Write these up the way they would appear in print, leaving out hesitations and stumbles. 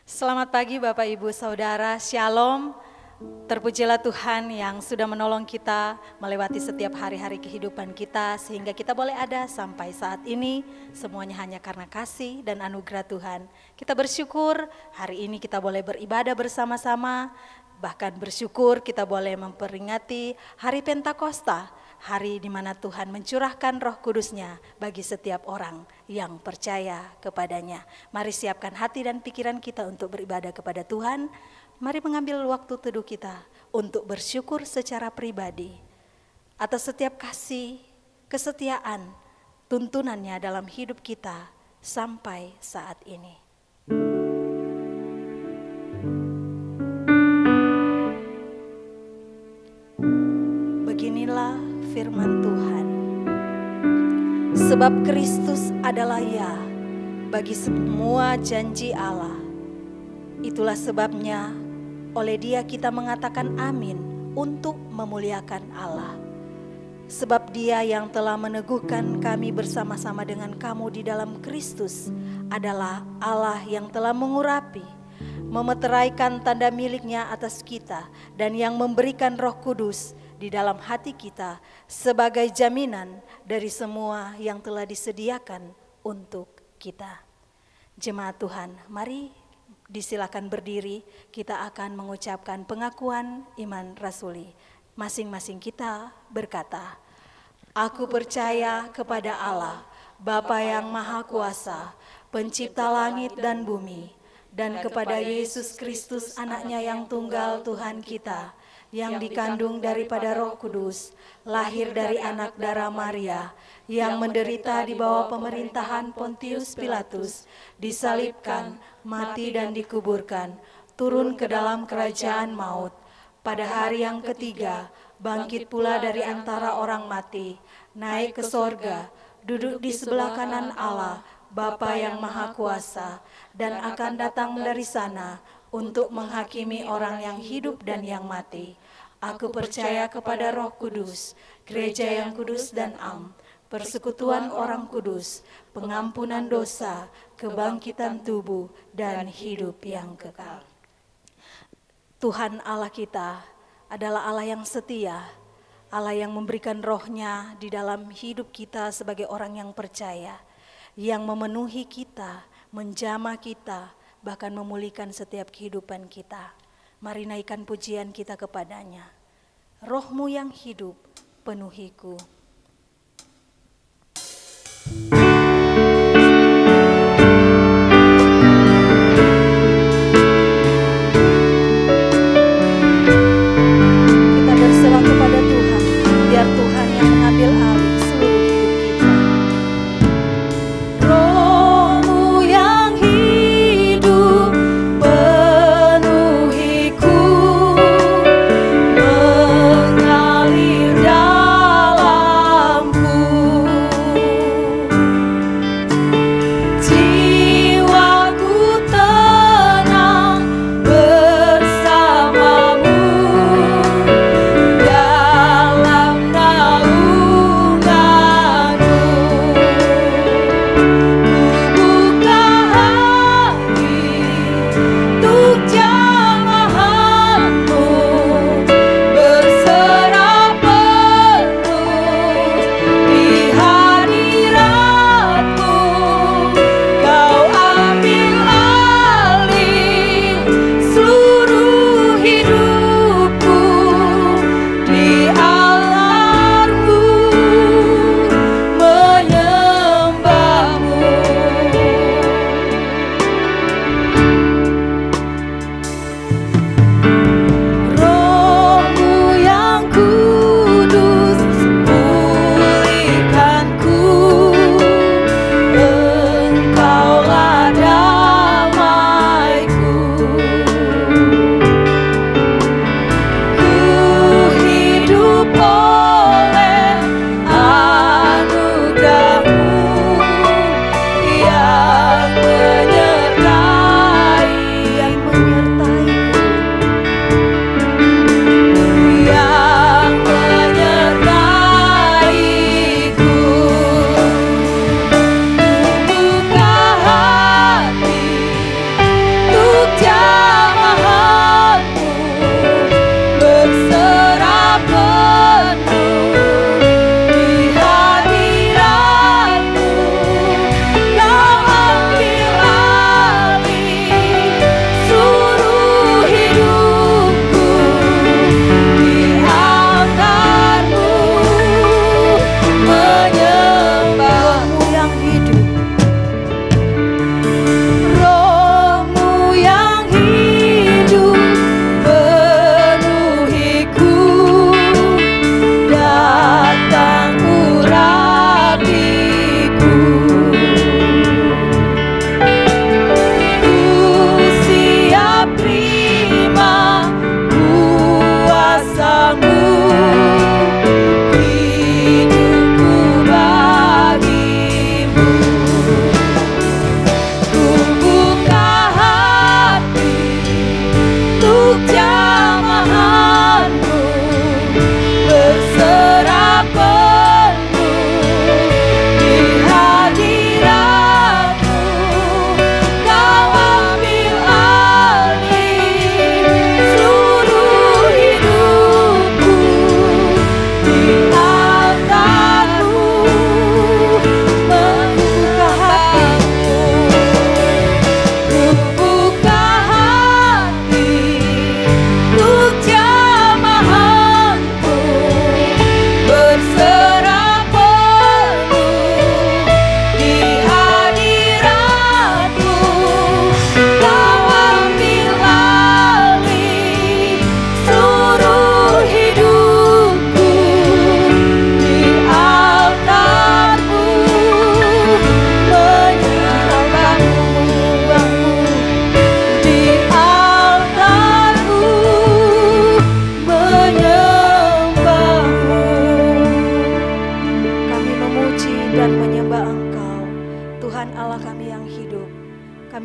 Selamat pagi Bapak Ibu Saudara, Shalom. Terpujilah Tuhan yang sudah menolong kita melewati setiap hari-hari kehidupan kita sehingga kita boleh ada sampai saat ini. Semuanya hanya karena kasih dan anugerah Tuhan. Kita bersyukur hari ini kita boleh beribadah bersama-sama. Bahkan bersyukur kita boleh memperingati hari Pentakosta, hari di mana Tuhan mencurahkan Roh Kudus-Nya bagi setiap orang yang percaya kepadanya. Mari siapkan hati dan pikiran kita untuk beribadah kepada Tuhan. Mari mengambil waktu teduh kita untuk bersyukur secara pribadi atas setiap kasih, kesetiaan, tuntunannya dalam hidup kita sampai saat ini. Beginilah firman Tuhan. Sebab Kristus adalah ya bagi semua janji Allah. Itulah sebabnya oleh Dia kita mengatakan amin untuk memuliakan Allah. Sebab Dia yang telah meneguhkan kami bersama-sama dengan kamu di dalam Kristus adalah Allah yang telah mengurapi, memeteraikan tanda milik-Nya atas kita dan yang memberikan Roh Kudus di dalam hati kita sebagai jaminan dari semua yang telah disediakan untuk kita. Jemaat Tuhan, mari disilakan berdiri, kita akan mengucapkan pengakuan iman rasuli. Masing-masing kita berkata, Aku percaya kepada Allah, Bapa yang Maha Kuasa, Pencipta langit dan bumi, dan kepada Yesus Kristus anaknya yang tunggal Tuhan kita, yang dikandung daripada Roh Kudus, lahir dari anak darah Maria, yang menderita di bawah pemerintahan Pontius Pilatus, disalibkan, mati dan dikuburkan, turun ke dalam kerajaan maut. Pada hari yang ketiga, bangkit pula dari antara orang mati, naik ke sorga, duduk di sebelah kanan Allah, Bapa yang Maha Kuasa, dan akan datang dari sana untuk menghakimi orang yang hidup dan yang mati. Aku percaya kepada Roh Kudus, gereja yang kudus dan am, persekutuan orang kudus, pengampunan dosa, kebangkitan tubuh, dan hidup yang kekal. Tuhan Allah kita adalah Allah yang setia, Allah yang memberikan Roh-Nya di dalam hidup kita sebagai orang yang percaya, yang memenuhi kita, menjamah kita, bahkan memulihkan setiap kehidupan kita. Mari naikkan pujian kita kepadanya. Roh-Mu yang hidup, penuhiku. Kita berserah kepada Tuhan, biar Tuhan yang mengambil alih seluruh hidup kita. Roh-Mu yang hidup, penuhiku, mengalir dalam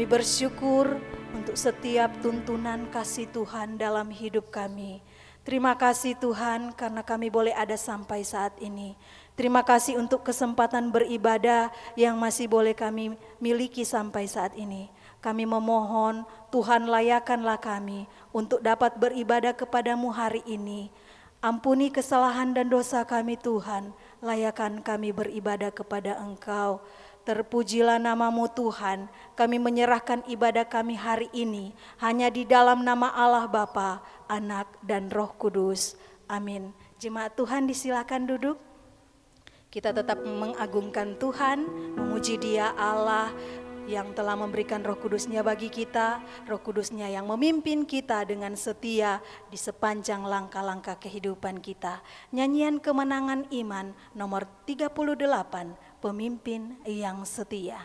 Kami bersyukur untuk setiap tuntunan kasih Tuhan dalam hidup kami. Terima kasih Tuhan karena kami boleh ada sampai saat ini. Terima kasih untuk kesempatan beribadah yang masih boleh kami miliki sampai saat ini. Kami memohon Tuhan layakanlah kami untuk dapat beribadah kepadamu hari ini. Ampuni kesalahan dan dosa kami Tuhan, layakan kami beribadah kepada Engkau. Terpujilah namamu Tuhan, kami menyerahkan ibadah kami hari ini hanya di dalam nama Allah Bapa, Anak dan Roh Kudus. Amin. Jemaat Tuhan disilakan duduk. Kita tetap mengagungkan Tuhan, memuji Dia Allah yang telah memberikan Roh Kudus-Nya bagi kita, Roh Kudus-Nya yang memimpin kita dengan setia di sepanjang langkah-langkah kehidupan kita. Nyanyian Kemenangan Iman nomor 38, Pemimpin yang Setia.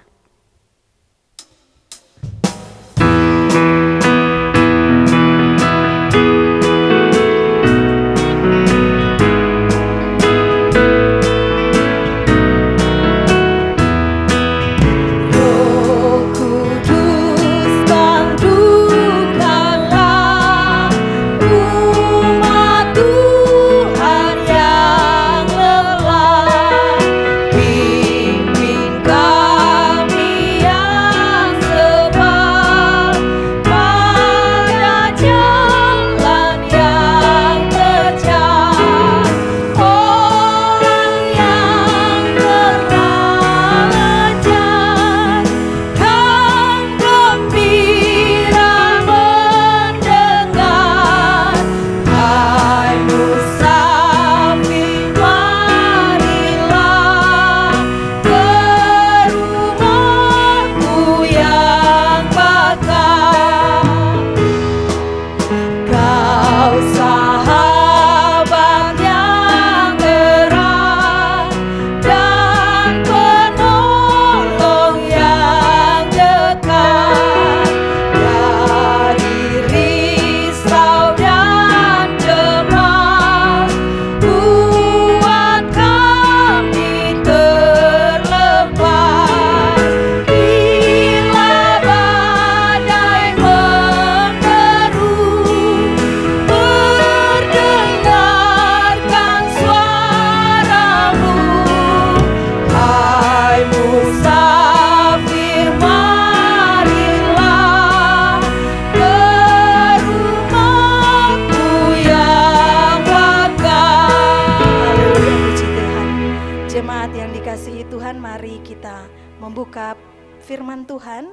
Firman Tuhan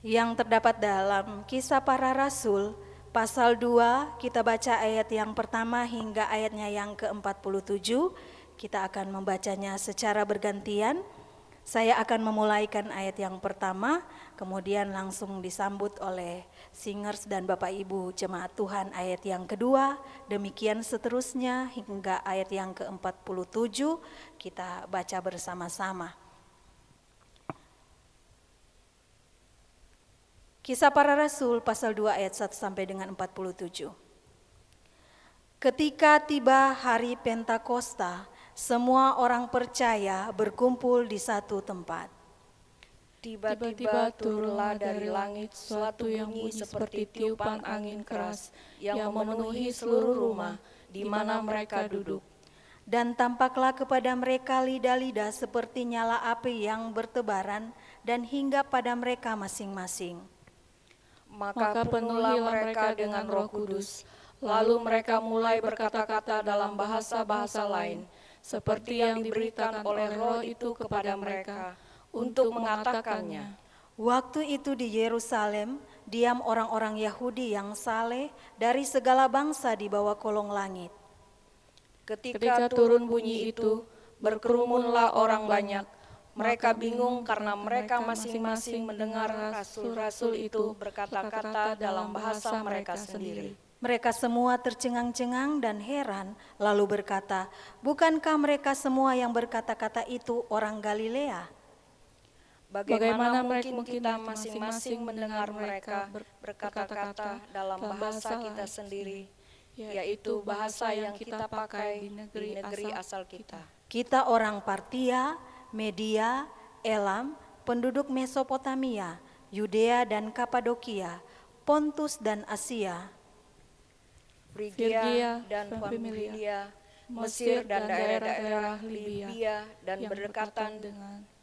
yang terdapat dalam Kisah Para Rasul pasal 2, kita baca ayat yang pertama hingga ayatnya yang ke-47. Kita akan membacanya secara bergantian. Saya akan memulaikan ayat yang pertama, kemudian langsung disambut oleh singers dan Bapak Ibu jemaat Tuhan ayat yang kedua, demikian seterusnya hingga ayat yang ke-47 kita baca bersama-sama. Kisah Para Rasul pasal 2 ayat 1 sampai dengan 47. Ketika tiba hari Pentakosta, semua orang percaya berkumpul di satu tempat. Tiba-tiba turunlah dari langit suatu bunyi seperti tiupan angin keras yang memenuhi seluruh rumah di mana mereka duduk. Dan tampaklah kepada mereka lidah-lidah seperti nyala api yang bertebaran dan hinggap pada mereka masing-masing. Maka penuhilah mereka dengan Roh Kudus, lalu mereka mulai berkata-kata dalam bahasa-bahasa lain, seperti yang diberitakan oleh Roh itu kepada mereka untuk mengatakannya. Waktu itu di Yerusalem, diam orang-orang Yahudi yang saleh dari segala bangsa di bawah kolong langit. Ketika turun bunyi itu, berkerumunlah orang banyak. Mereka bingung karena mereka masing-masing mendengar rasul-rasul itu berkata-kata dalam bahasa mereka sendiri. Mereka semua tercengang-cengang dan heran, lalu berkata, "Bukankah mereka semua yang berkata-kata itu orang Galilea? Bagaimana mungkin kita masing-masing mendengar mereka berkata-kata dalam bahasa kita sendiri, yaitu bahasa yang kita pakai di negeri asal kita?" Kita orang Partia, Media, Elam, penduduk Mesopotamia, Yudea dan Kapadokia, Pontus dan Asia, Frigia dan Pamfilia, Mesir dan daerah-daerah Libya dan berdekatan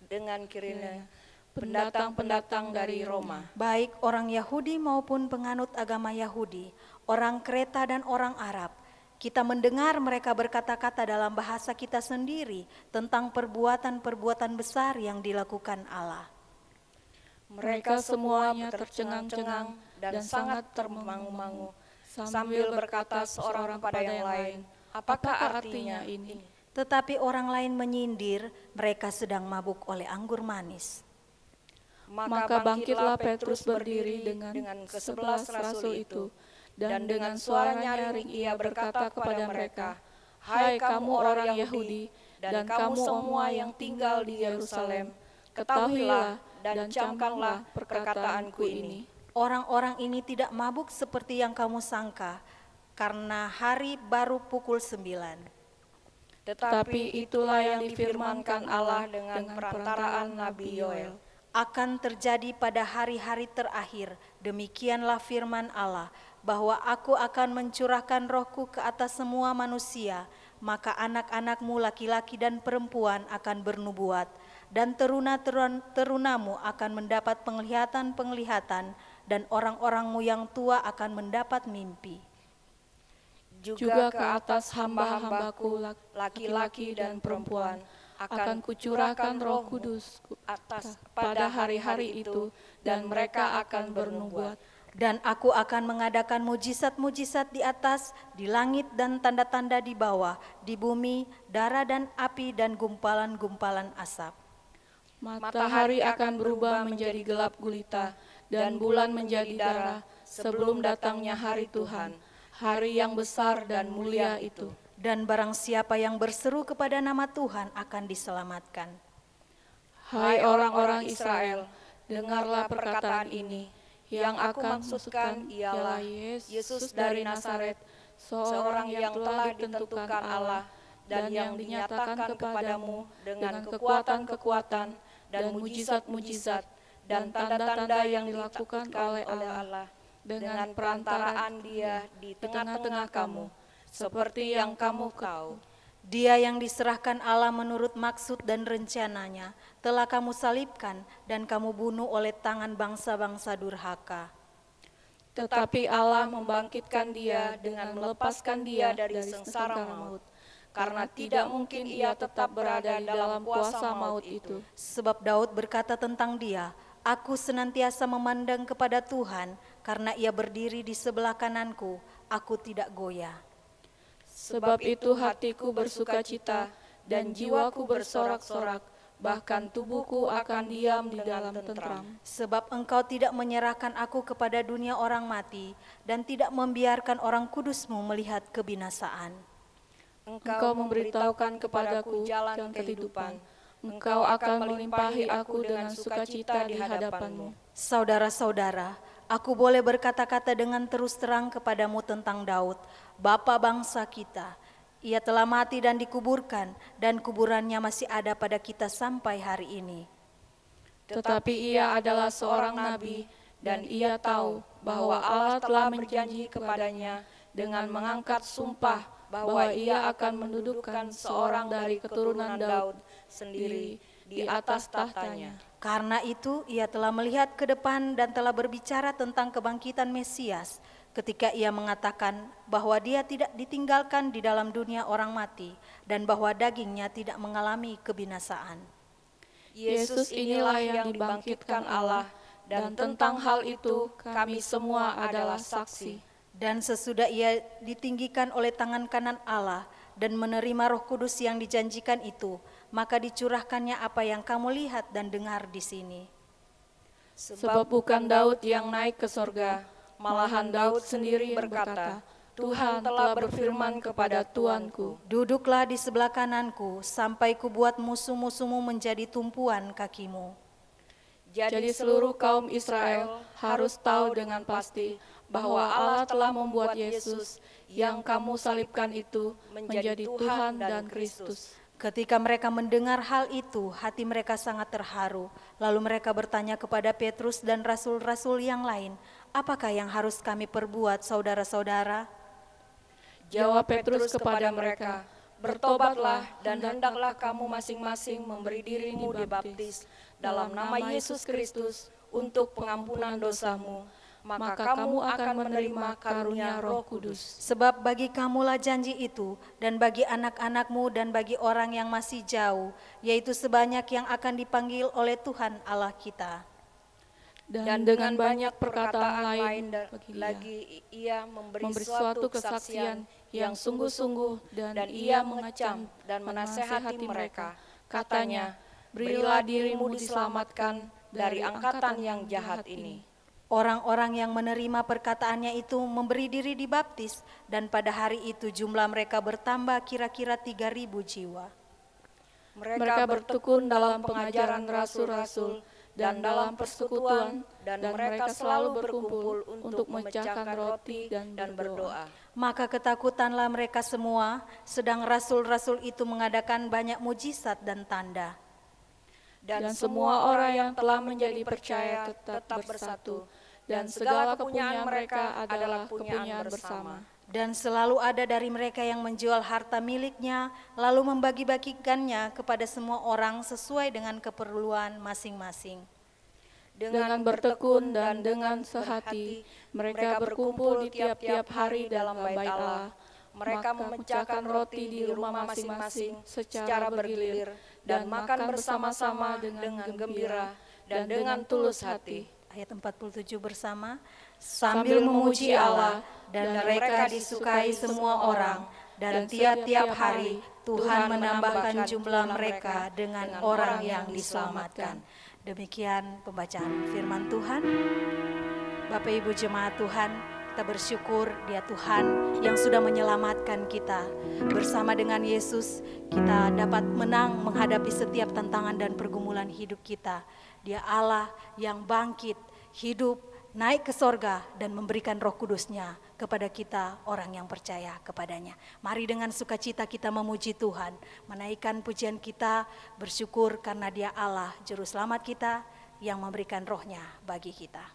dengan Kirene, pendatang-pendatang dari Roma. baik orang Yahudi maupun penganut agama Yahudi, orang Kreta dan orang Arab. Kita mendengar mereka berkata-kata dalam bahasa kita sendiri tentang perbuatan-perbuatan besar yang dilakukan Allah. Mereka semuanya tercengang-cengang dan sangat termangu-mangu, sambil berkata seorang pada yang lain, apakah artinya ini? Tetapi orang lain menyindir, mereka sedang mabuk oleh anggur manis. Maka bangkitlah Petrus berdiri dengan ke-11 rasul itu, dan dengan suara nyaring ia berkata kepada mereka, hai kamu orang Yahudi, dan kamu semua yang tinggal di Yerusalem, ketahuilah dan camkanlah perkataanku ini. Orang-orang ini tidak mabuk seperti yang kamu sangka, karena hari baru pukul 9. Tetapi itulah yang difirmankan Allah dengan perantaraan Nabi Yoel. Akan terjadi pada hari-hari terakhir, demikianlah firman Allah, bahwa aku akan mencurahkan rohku ke atas semua manusia, maka anak-anakmu laki-laki dan perempuan akan bernubuat, dan terunamu akan mendapat penglihatan-penglihatan, dan orang-orangmu yang tua akan mendapat mimpi. Juga ke atas hamba-hambaku laki-laki dan perempuan akan kucurahkan Roh Kudus atas pada hari-hari itu, dan mereka akan bernubuat. Dan aku akan mengadakan mujizat-mujizat di atas, di langit dan tanda-tanda di bawah, di bumi, darah dan api dan gumpalan-gumpalan asap. Matahari akan berubah menjadi gelap gulita, dan bulan menjadi darah sebelum datangnya hari Tuhan, hari yang besar dan mulia itu. Dan barang siapa yang berseru kepada nama Tuhan akan diselamatkan. Hai orang-orang Israel, dengarlah perkataan ini. Yang aku maksudkan ialah Yesus dari Nazaret, seorang yang telah ditentukan Allah dan yang dinyatakan kepadamu dengan kekuatan-kekuatan dan mujizat-mujizat dan tanda-tanda yang dilakukan oleh Allah dengan perantaraan Dia di tengah-tengah kamu, seperti yang kamu tahu. Dia yang diserahkan Allah menurut maksud dan rencananya telah kamu salibkan dan kamu bunuh oleh tangan bangsa-bangsa durhaka. Tetapi Allah membangkitkan Dia dengan melepaskan Dia dari sengsara maut, karena tidak mungkin Ia tetap berada di dalam kuasa maut itu. Sebab Daud berkata tentang Dia, aku senantiasa memandang kepada Tuhan, karena Ia berdiri di sebelah kananku, aku tidak goyah. Sebab itu hatiku bersukacita dan jiwaku bersorak-sorak, bahkan tubuhku akan diam di dalam tentram. Sebab Engkau tidak menyerahkan aku kepada dunia orang mati, dan tidak membiarkan orang kudus-Mu melihat kebinasaan. Engkau memberitahukan kepadaku jalan kehidupan. Engkau akan melimpahi aku dengan sukacita di hadapan-Mu. Saudara-saudara, aku boleh berkata-kata dengan terus terang kepadamu tentang Daud, bapa bangsa kita. Ia telah mati dan dikuburkan, dan kuburannya masih ada pada kita sampai hari ini. Tetapi ia adalah seorang nabi, dan ia tahu bahwa Allah telah berjanji kepadanya dengan mengangkat sumpah bahwa ia akan mendudukkan seorang dari keturunan Daud sendiri di atas tahtanya. Karena itu ia telah melihat ke depan dan telah berbicara tentang kebangkitan Mesias, ketika ia mengatakan bahwa dia tidak ditinggalkan di dalam dunia orang mati dan bahwa dagingnya tidak mengalami kebinasaan. Yesus inilah yang dibangkitkan Allah, dan tentang hal itu kami semua adalah saksi. Dan sesudah ia ditinggikan oleh tangan kanan Allah dan menerima Roh Kudus yang dijanjikan itu, maka dicurahkannya apa yang kamu lihat dan dengar di sini. Sebab bukan Daud yang naik ke sorga, malahan Daud sendiri berkata, Tuhan telah berfirman kepada Tuanku, duduklah di sebelah kananku sampai kubuat musuh-musuhmu menjadi tumpuan kakimu. Jadi seluruh kaum Israel harus tahu dengan pasti bahwa Allah telah membuat Yesus yang kamu salibkan itu menjadi Tuhan dan Kristus. Ketika mereka mendengar hal itu, hati mereka sangat terharu. Lalu mereka bertanya kepada Petrus dan rasul-rasul yang lain, "Apakah yang harus kami perbuat, saudara-saudara?" Jawab Petrus kepada mereka, "Bertobatlah dan hendaklah kamu masing-masing memberi dirimu dibaptis dalam nama Yesus Kristus untuk pengampunan dosamu, maka kamu akan menerima karunia Roh Kudus. Sebab bagi kamulah janji itu, dan bagi anak-anakmu dan bagi orang yang masih jauh, yaitu sebanyak yang akan dipanggil oleh Tuhan Allah kita." Dan dengan banyak perkataan lain lagi ia memberi suatu kesaksian yang sungguh-sungguh, dan ia mengecam dan menasehati mereka. Katanya, "Berilah dirimu diselamatkan dari angkatan yang jahat ini." Orang-orang yang menerima perkataannya itu memberi diri dibaptis, dan pada hari itu jumlah mereka bertambah kira-kira 3.000 jiwa. Mereka bertekun dalam pengajaran rasul-rasul dan dalam persekutuan, dan mereka selalu berkumpul untuk memecahkan roti dan berdoa. Maka ketakutanlah mereka semua, sedang rasul-rasul itu mengadakan banyak mujizat dan tanda. Dan semua orang yang telah menjadi percaya tetap bersatu, dan segala kepunyaan mereka adalah kepunyaan bersama. Dan selalu ada dari mereka yang menjual harta miliknya, lalu membagi-bagikannya kepada semua orang sesuai dengan keperluan masing-masing. Dengan bertekun dan dengan sehati, mereka berkumpul di tiap-tiap hari dalam bait Allah. Mereka memecahkan roti di rumah masing-masing secara bergilir, dan makan bersama-sama dengan gembira dan dengan tulus hati. Ayat 47 bersama, sambil memuji Allah, dan mereka disukai semua orang, dan tiap-tiap hari Tuhan menambahkan jumlah mereka dengan orang yang diselamatkan. Demikian pembacaan firman Tuhan. Bapak Ibu jemaat Tuhan, kita bersyukur Dia Tuhan yang sudah menyelamatkan kita. Bersama dengan Yesus kita dapat menang menghadapi setiap tantangan dan pergumulan hidup kita. Dia Allah yang bangkit, hidup, naik ke sorga dan memberikan Roh Kudus-Nya kepada kita orang yang percaya kepadanya. Mari dengan sukacita kita memuji Tuhan, menaikkan pujian kita, bersyukur karena Dia Allah Juru Selamat kita yang memberikan Roh-Nya bagi kita.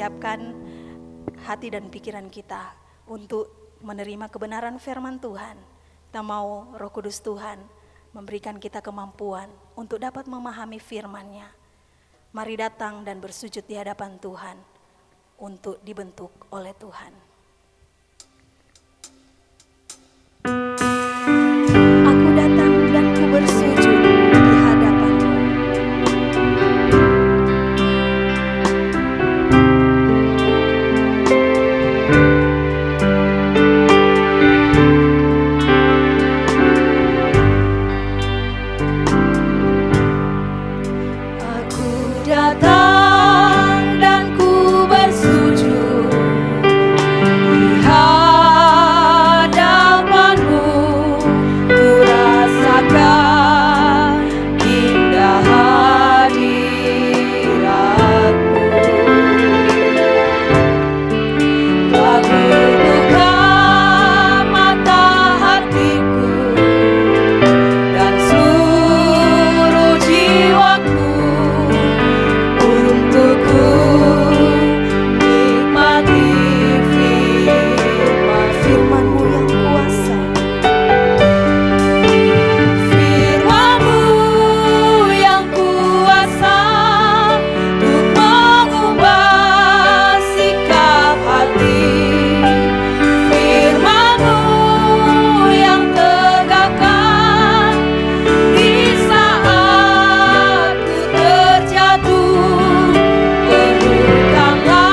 siapkan hati dan pikiran kita untuk menerima kebenaran firman Tuhan. Kita mau Roh Kudus Tuhan memberikan kita kemampuan untuk dapat memahami firman-Nya. Mari datang dan bersujud di hadapan Tuhan untuk dibentuk oleh Tuhan. Aku datang dan ku bersujud di hadapan-Mu. Aku datang dan ku bersujud di hadapan-Mu. Ku rasakan indah hadirat-Mu. Aku buka mata hatiku dan seluruh jiwaku untuk ku nikmati firman-Mu yang kuasa. Firman-Mu yang kuasa untuk mengubah sikap hati. Firman-Mu yang tegakkan di saat ku terjatuh. Penuhkanlah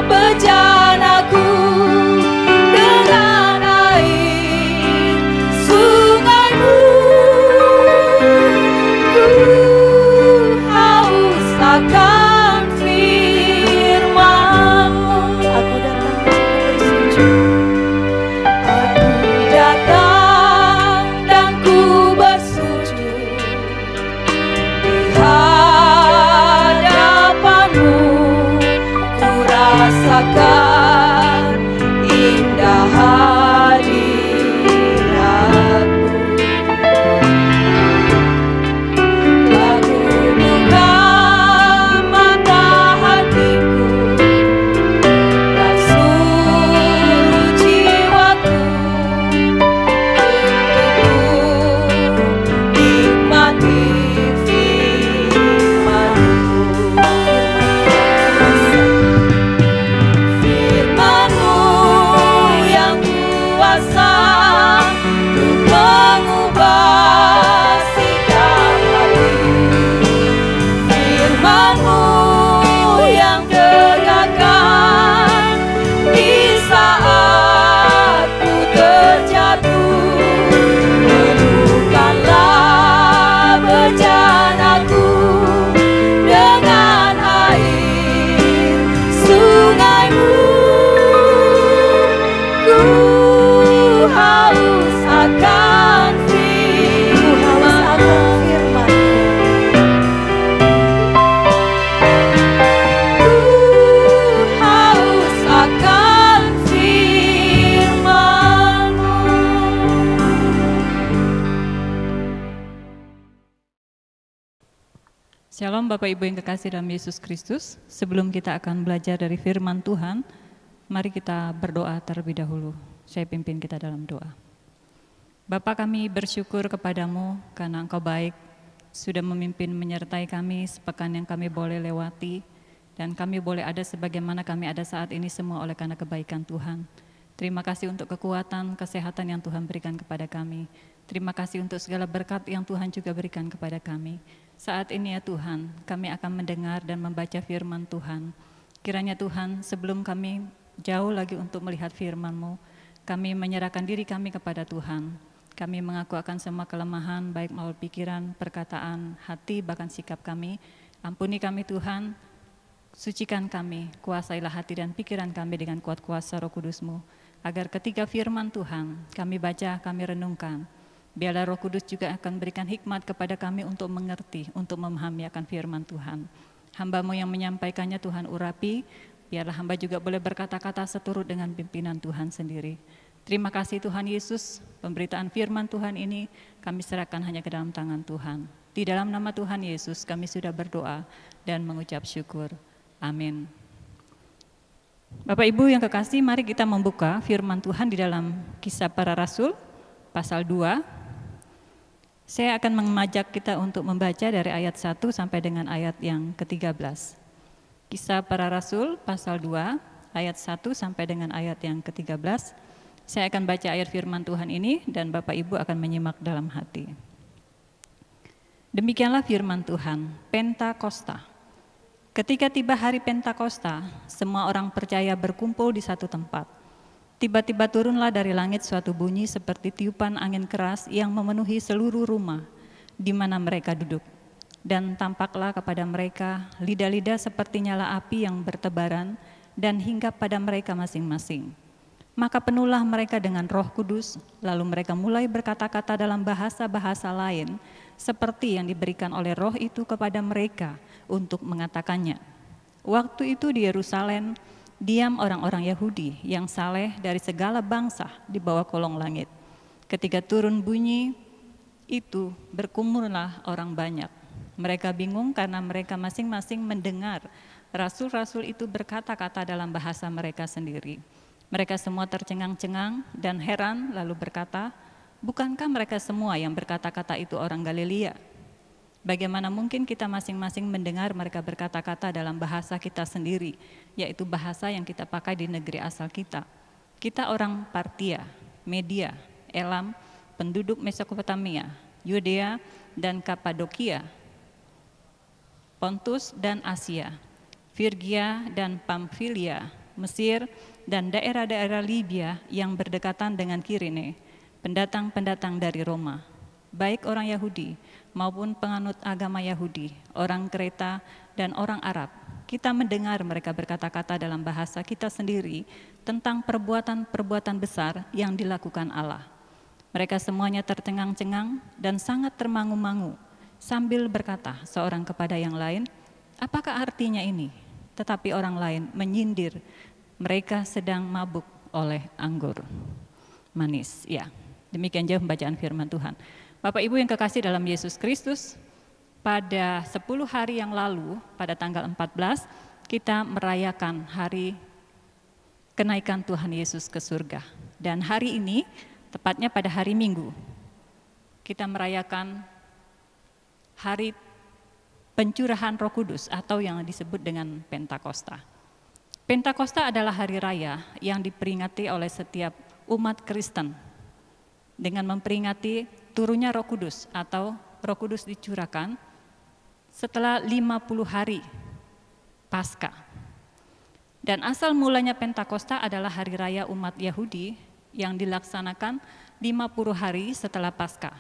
bejanaku dengan air sungai-Mu. Ku haus akan firman-Mu. Aku datang dan ku bersujud. Aku datang dan ku bersujud di hadapan-Mu. Ku rasakan indah hadirat-Mu. Aku buka mata hatiku dan seluruh jiwaku untuk nikmati firman-Mu. Firman-Mu yang kuasa untuk mengubah sikap hati. Firman-Mu yang tegakkan di saat ku terjatuh. Penuhkanlah bejanaku dengan air sungai-Mu. Ku haus akan firman-Mu. Ku haus akan firman-Mu. Shalom Bapak Ibu yang kekasih dalam Yesus Kristus. Sebelum kita akan belajar dari firman Tuhan, mari kita berdoa terlebih dahulu. Saya pimpin kita dalam doa. Bapa, kami bersyukur kepadamu karena Engkau baik, sudah memimpin menyertai kami sepekan yang kami boleh lewati, dan kami boleh ada sebagaimana kami ada saat ini semua oleh karena kebaikan Tuhan. Terima kasih untuk kekuatan, kesehatan yang Tuhan berikan kepada kami. Terima kasih untuk segala berkat yang Tuhan juga berikan kepada kami. Saat ini ya Tuhan, kami akan mendengar dan membaca firman Tuhan. Kiranya Tuhan, sebelum kami jauh lagi untuk melihat firman-Mu, kami menyerahkan diri kami kepada Tuhan. Kami mengaku akan semua kelemahan, baik melalui pikiran, perkataan, hati, bahkan sikap kami. Ampuni kami Tuhan, sucikan kami, kuasailah hati dan pikiran kami dengan kuat kuasa Roh Kudus-Mu, agar ketika firman Tuhan kami baca, kami renungkan, biarlah Roh Kudus juga akan berikan hikmat kepada kami untuk mengerti, untuk memahami akan firman Tuhan. Hamba-Mu yang menyampaikannya Tuhan urapi, biarlah hamba juga boleh berkata-kata seturut dengan pimpinan Tuhan sendiri. Terima kasih Tuhan Yesus, pemberitaan firman Tuhan ini kami serahkan hanya ke dalam tangan Tuhan. Di dalam nama Tuhan Yesus kami sudah berdoa dan mengucap syukur. Amin. Bapak Ibu yang kekasih, mari kita membuka firman Tuhan di dalam Kisah Para Rasul pasal 2. Saya akan mengajak kita untuk membaca dari ayat 1 sampai dengan ayat yang ke-13. Kisah Para Rasul pasal 2 ayat 1 sampai dengan ayat yang ke-13. Saya akan baca ayat firman Tuhan ini dan Bapak Ibu akan menyimak dalam hati. Demikianlah firman Tuhan, Pentakosta. Ketika tiba hari Pentakosta, semua orang percaya berkumpul di satu tempat. Tiba-tiba turunlah dari langit suatu bunyi seperti tiupan angin keras yang memenuhi seluruh rumah di mana mereka duduk. Dan tampaklah kepada mereka lidah-lidah seperti nyala api yang bertebaran dan hinggap pada mereka masing-masing. Maka penuhlah mereka dengan Roh Kudus, lalu mereka mulai berkata-kata dalam bahasa-bahasa lain, seperti yang diberikan oleh Roh itu kepada mereka untuk mengatakannya. Waktu itu di Yerusalem, diam orang-orang Yahudi yang saleh dari segala bangsa di bawah kolong langit. Ketika turun bunyi itu, berkumurlah orang banyak. Mereka bingung karena mereka masing-masing mendengar rasul-rasul itu berkata-kata dalam bahasa mereka sendiri. Mereka semua tercengang-cengang dan heran lalu berkata, bukankah mereka semua yang berkata-kata itu orang Galilea? Bagaimana mungkin kita masing-masing mendengar mereka berkata-kata dalam bahasa kita sendiri, yaitu bahasa yang kita pakai di negeri asal kita. Kita orang Partia, Media, Elam, penduduk Mesopotamia, Yudea dan Kapadokia, Pontus dan Asia, Firgia dan Pamfilia, Mesir, dan daerah-daerah Libya yang berdekatan dengan Kirene, pendatang-pendatang dari Roma, baik orang Yahudi maupun penganut agama Yahudi, orang Kreta dan orang Arab. Kita mendengar mereka berkata-kata dalam bahasa kita sendiri tentang perbuatan-perbuatan besar yang dilakukan Allah. Mereka semuanya tercengang-cengang dan sangat termangu-mangu sambil berkata seorang kepada yang lain, apakah artinya ini? Tetapi orang lain menyindir, mereka sedang mabuk oleh anggur manis. Ya, demikian jauh pembacaan firman Tuhan. Bapak Ibu yang kekasih dalam Yesus Kristus, pada 10 hari yang lalu, pada tanggal 14, kita merayakan hari kenaikan Tuhan Yesus ke surga. Dan hari ini, tepatnya pada hari Minggu, kita merayakan hari pencurahan Roh Kudus atau yang disebut dengan Pentakosta. Pentakosta adalah hari raya yang diperingati oleh setiap umat Kristen dengan memperingati turunnya Roh Kudus atau Roh Kudus dicurahkan setelah 50 hari Paskah. Dan asal mulanya Pentakosta adalah hari raya umat Yahudi yang dilaksanakan 50 hari setelah Paskah.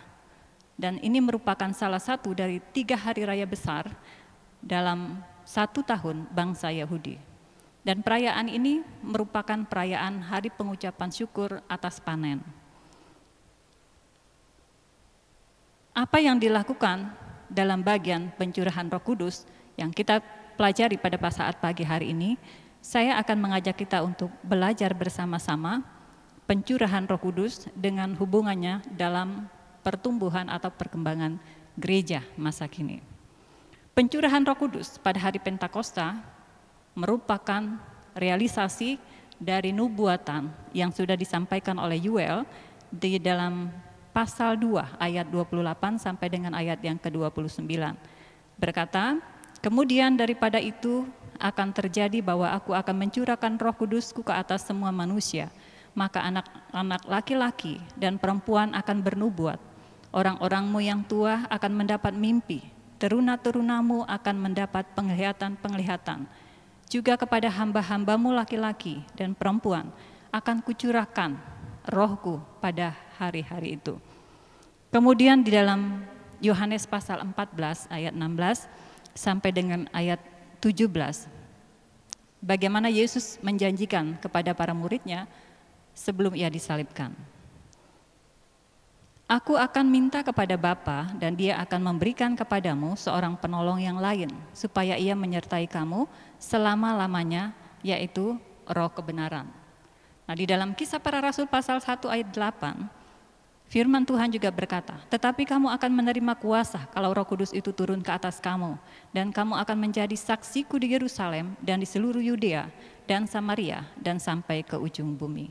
Dan ini merupakan salah satu dari 3 hari raya besar dalam 1 tahun bangsa Yahudi. Dan perayaan ini merupakan perayaan hari pengucapan syukur atas panen. Apa yang dilakukan dalam bagian pencurahan Roh Kudus yang kita pelajari pada saat pagi hari ini, saya akan mengajak kita untuk belajar bersama-sama pencurahan Roh Kudus dengan hubungannya dalam pertumbuhan atau perkembangan gereja masa kini. Pencurahan Roh Kudus pada hari Pentakosta merupakan realisasi dari nubuatan yang sudah disampaikan oleh Yoel di dalam pasal 2 ayat 28 sampai dengan ayat yang ke-29. Berkata, kemudian daripada itu akan terjadi bahwa aku akan mencurahkan Roh Kudusku ke atas semua manusia, maka anak-anak laki-laki dan perempuan akan bernubuat, orang-orangmu yang tua akan mendapat mimpi, teruna-terunamu akan mendapat penglihatan-penglihatan. Juga kepada hamba-hambamu laki-laki dan perempuan akan kucurahkan Rohku pada hari-hari itu. Kemudian di dalam Yohanes pasal 14 ayat 16 sampai dengan ayat 17, bagaimana Yesus menjanjikan kepada para muridnya sebelum ia disalibkan. Aku akan minta kepada Bapa dan Dia akan memberikan kepadamu seorang penolong yang lain, supaya ia menyertai kamu selama-lamanya, yaitu Roh kebenaran. Nah, di dalam Kisah Para Rasul pasal 1 ayat 8, firman Tuhan juga berkata, tetapi kamu akan menerima kuasa kalau Roh Kudus itu turun ke atas kamu, dan kamu akan menjadi saksiku di Yerusalem dan di seluruh Yudea dan Samaria dan sampai ke ujung bumi.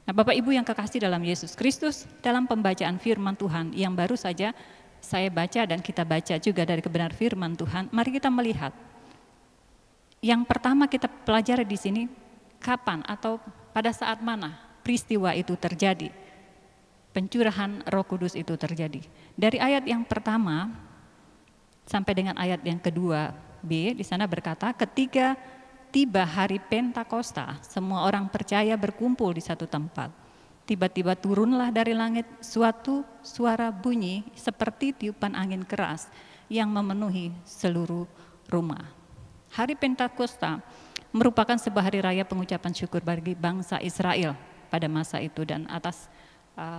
Nah, Bapak Ibu yang kekasih dalam Yesus Kristus, dalam pembacaan firman Tuhan yang baru saja saya baca dan kita baca juga dari kebenaran firman Tuhan, mari kita melihat. Yang pertama kita pelajari di sini, kapan atau pada saat mana peristiwa itu terjadi. Pencurahan Roh Kudus itu terjadi. Dari ayat yang pertama sampai dengan ayat yang kedua B, di sana berkata, ketika tiba hari Pentakosta, semua orang percaya berkumpul di satu tempat. Tiba-tiba turunlah dari langit suatu suara bunyi seperti tiupan angin keras yang memenuhi seluruh rumah. Hari Pentakosta merupakan sebuah hari raya pengucapan syukur bagi bangsa Israel pada masa itu dan atas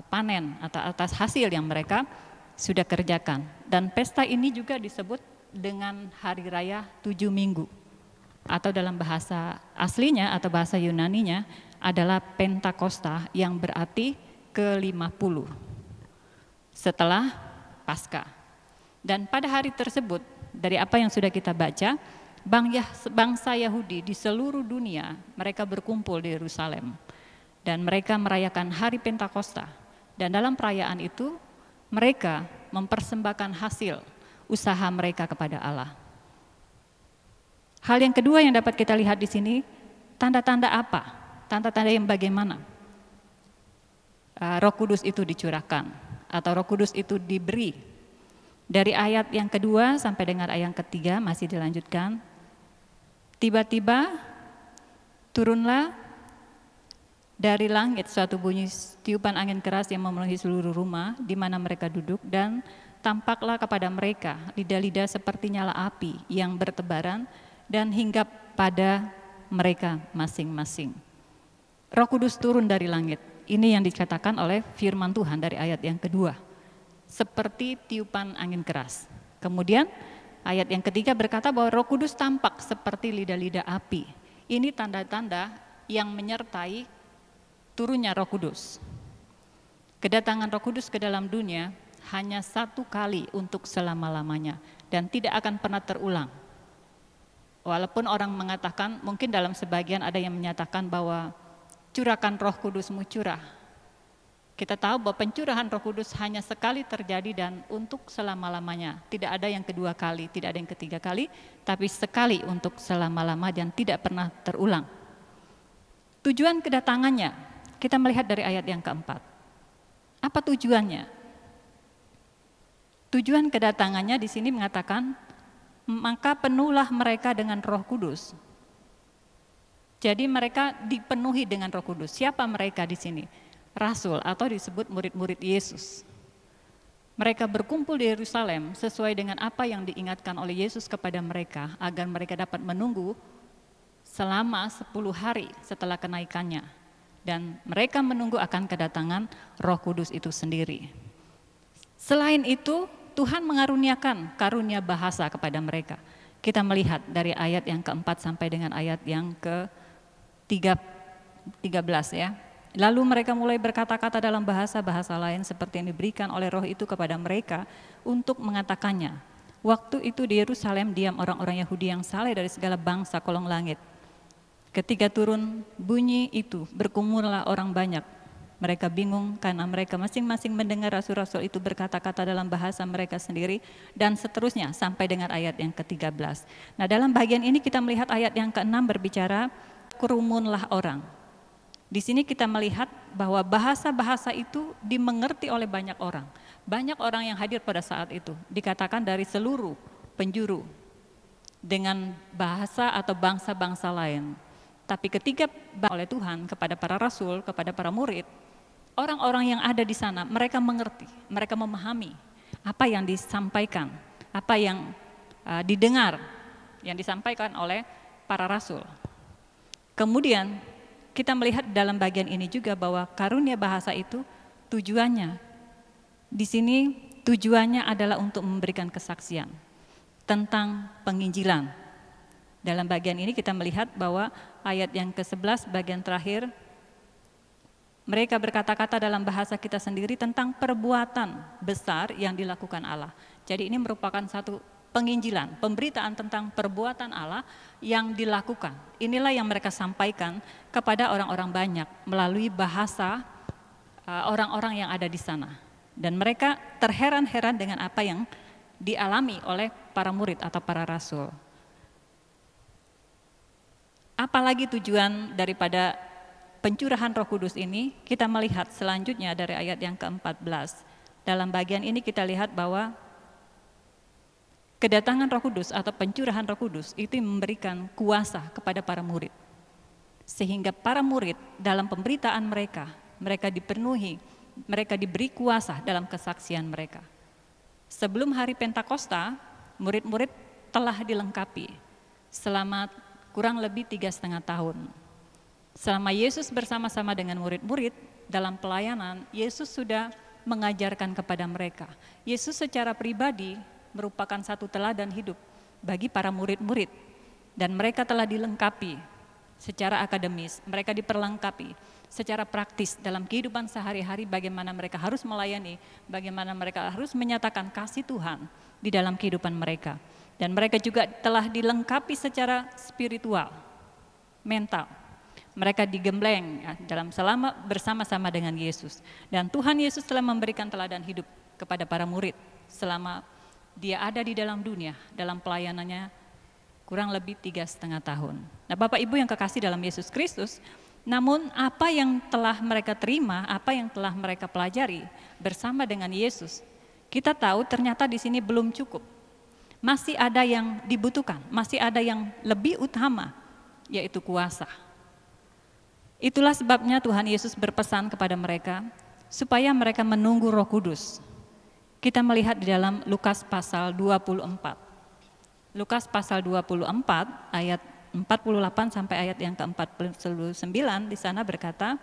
panen atau atas hasil yang mereka sudah kerjakan. Dan pesta ini juga disebut dengan hari raya 7 minggu atau dalam bahasa aslinya atau bahasa Yunaninya adalah Pentakosta yang berarti ke-50 setelah Paskah. Dan pada hari tersebut dari apa yang sudah kita baca, bangsa Yahudi di seluruh dunia mereka berkumpul di Yerusalem dan mereka merayakan hari Pentakosta. Dan dalam perayaan itu mereka mempersembahkan hasil usaha mereka kepada Allah. Hal yang kedua yang dapat kita lihat di sini, tanda-tanda apa? Tanda-tanda yang bagaimana? Roh Kudus itu dicurahkan atau Roh Kudus itu diberi. Dari ayat yang kedua sampai dengan ayat yang ketiga masih dilanjutkan. Tiba-tiba turunlah dari langit suatu bunyi tiupan angin keras yang memenuhi seluruh rumah di mana mereka duduk, dan tampaklah kepada mereka lidah-lidah seperti nyala api yang bertebaran dan hinggap pada mereka masing-masing. Roh Kudus turun dari langit. Ini yang dikatakan oleh firman Tuhan dari ayat yang kedua. Seperti tiupan angin keras. Kemudian ayat yang ketiga berkata bahwa Roh Kudus tampak seperti lidah-lidah api. Ini tanda-tanda yang menyertai turunnya Roh Kudus. Kedatangan Roh Kudus ke dalam dunia hanya satu kali untuk selama-lamanya dan tidak akan pernah terulang. Walaupun orang mengatakan, mungkin dalam sebagian ada yang menyatakan bahwa curahkan Roh Kudusmu curah. Kita tahu bahwa pencurahan Roh Kudus hanya sekali terjadi dan untuk selama-lamanya. Tidak ada yang kedua kali, tidak ada yang ketiga kali, tapi sekali untuk selama-lama dan tidak pernah terulang. Tujuan kedatangannya, kita melihat dari ayat yang keempat. Apa tujuannya? Tujuan kedatangannya di sini mengatakan, maka penuhlah mereka dengan Roh Kudus. Jadi mereka dipenuhi dengan Roh Kudus. Siapa mereka di sini? Rasul atau disebut murid-murid Yesus. Mereka berkumpul di Yerusalem sesuai dengan apa yang diingatkan oleh Yesus kepada mereka agar mereka dapat menunggu selama 10 hari setelah kenaikannya. Dan mereka menunggu akan kedatangan Roh Kudus itu sendiri. Selain itu, Tuhan mengaruniakan karunia bahasa kepada mereka. Kita melihat dari ayat yang keempat sampai dengan ayat yang ke-13 ya. Lalu mereka mulai berkata-kata dalam bahasa-bahasa lain seperti yang diberikan oleh Roh itu kepada mereka untuk mengatakannya. Waktu itu di Yerusalem diam orang-orang Yahudi yang saleh dari segala bangsa kolong langit. Ketika turun bunyi itu, berkumpullah orang banyak. Mereka bingung karena mereka masing-masing mendengar rasul-rasul itu berkata-kata dalam bahasa mereka sendiri dan seterusnya sampai dengan ayat yang ke-13. Nah, dalam bagian ini kita melihat ayat yang ke-6 berbicara kerumunlah orang. Di sini kita melihat bahwa bahasa-bahasa itu dimengerti oleh banyak orang. Banyak orang yang hadir pada saat itu, dikatakan dari seluruh penjuru dengan bahasa atau bangsa-bangsa lain. Tapi ketika oleh Tuhan kepada para rasul, kepada para murid, orang-orang yang ada di sana, mereka mengerti, mereka memahami apa yang disampaikan, apa yang didengar, yang disampaikan oleh para rasul. Kemudian kita melihat dalam bagian ini juga bahwa karunia bahasa itu tujuannya, di sini tujuannya adalah untuk memberikan kesaksian tentang penginjilan. Dalam bagian ini kita melihat bahwa ayat yang ke-11 bagian terakhir, mereka berkata-kata dalam bahasa kita sendiri tentang perbuatan besar yang dilakukan Allah. Jadi ini merupakan satu penginjilan, pemberitaan tentang perbuatan Allah yang dilakukan. Inilah yang mereka sampaikan kepada orang-orang banyak melalui bahasa orang-orang yang ada di sana. Dan mereka terheran-heran dengan apa yang dialami oleh para murid atau para rasul. Apalagi tujuan daripada pencurahan Roh Kudus ini, kita melihat selanjutnya dari ayat yang ke-14. Dalam bagian ini kita lihat bahwa kedatangan Roh Kudus atau pencurahan Roh Kudus itu memberikan kuasa kepada para murid. Sehingga para murid dalam pemberitaan mereka, mereka dipenuhi, mereka diberi kuasa dalam kesaksian mereka. Sebelum hari Pentakosta, murid-murid telah dilengkapi selama kurang lebih 3,5 tahun. Selama Yesus bersama-sama dengan murid-murid dalam pelayanan, Yesus sudah mengajarkan kepada mereka. Yesus secara pribadi merupakan satu teladan hidup bagi para murid-murid. Dan mereka telah dilengkapi secara akademis, mereka diperlengkapi secara praktis dalam kehidupan sehari-hari, bagaimana mereka harus melayani, bagaimana mereka harus menyatakan kasih Tuhan di dalam kehidupan mereka. Dan mereka juga telah dilengkapi secara spiritual, mental. Mereka digembleng ya, dalam selama bersama-sama dengan Yesus. Dan Tuhan Yesus telah memberikan teladan hidup kepada para murid selama dia ada di dalam dunia, dalam pelayanannya kurang lebih 3,5 tahun. Nah, Bapak Ibu yang kekasih dalam Yesus Kristus, namun apa yang telah mereka terima, apa yang telah mereka pelajari bersama dengan Yesus, kita tahu ternyata di sini belum cukup. Masih ada yang dibutuhkan, masih ada yang lebih utama, yaitu kuasa. Itulah sebabnya Tuhan Yesus berpesan kepada mereka supaya mereka menunggu Roh Kudus. Kita melihat di dalam Lukas pasal 24. Lukas pasal 24 ayat 48 sampai ayat yang ke-49 di sana berkata,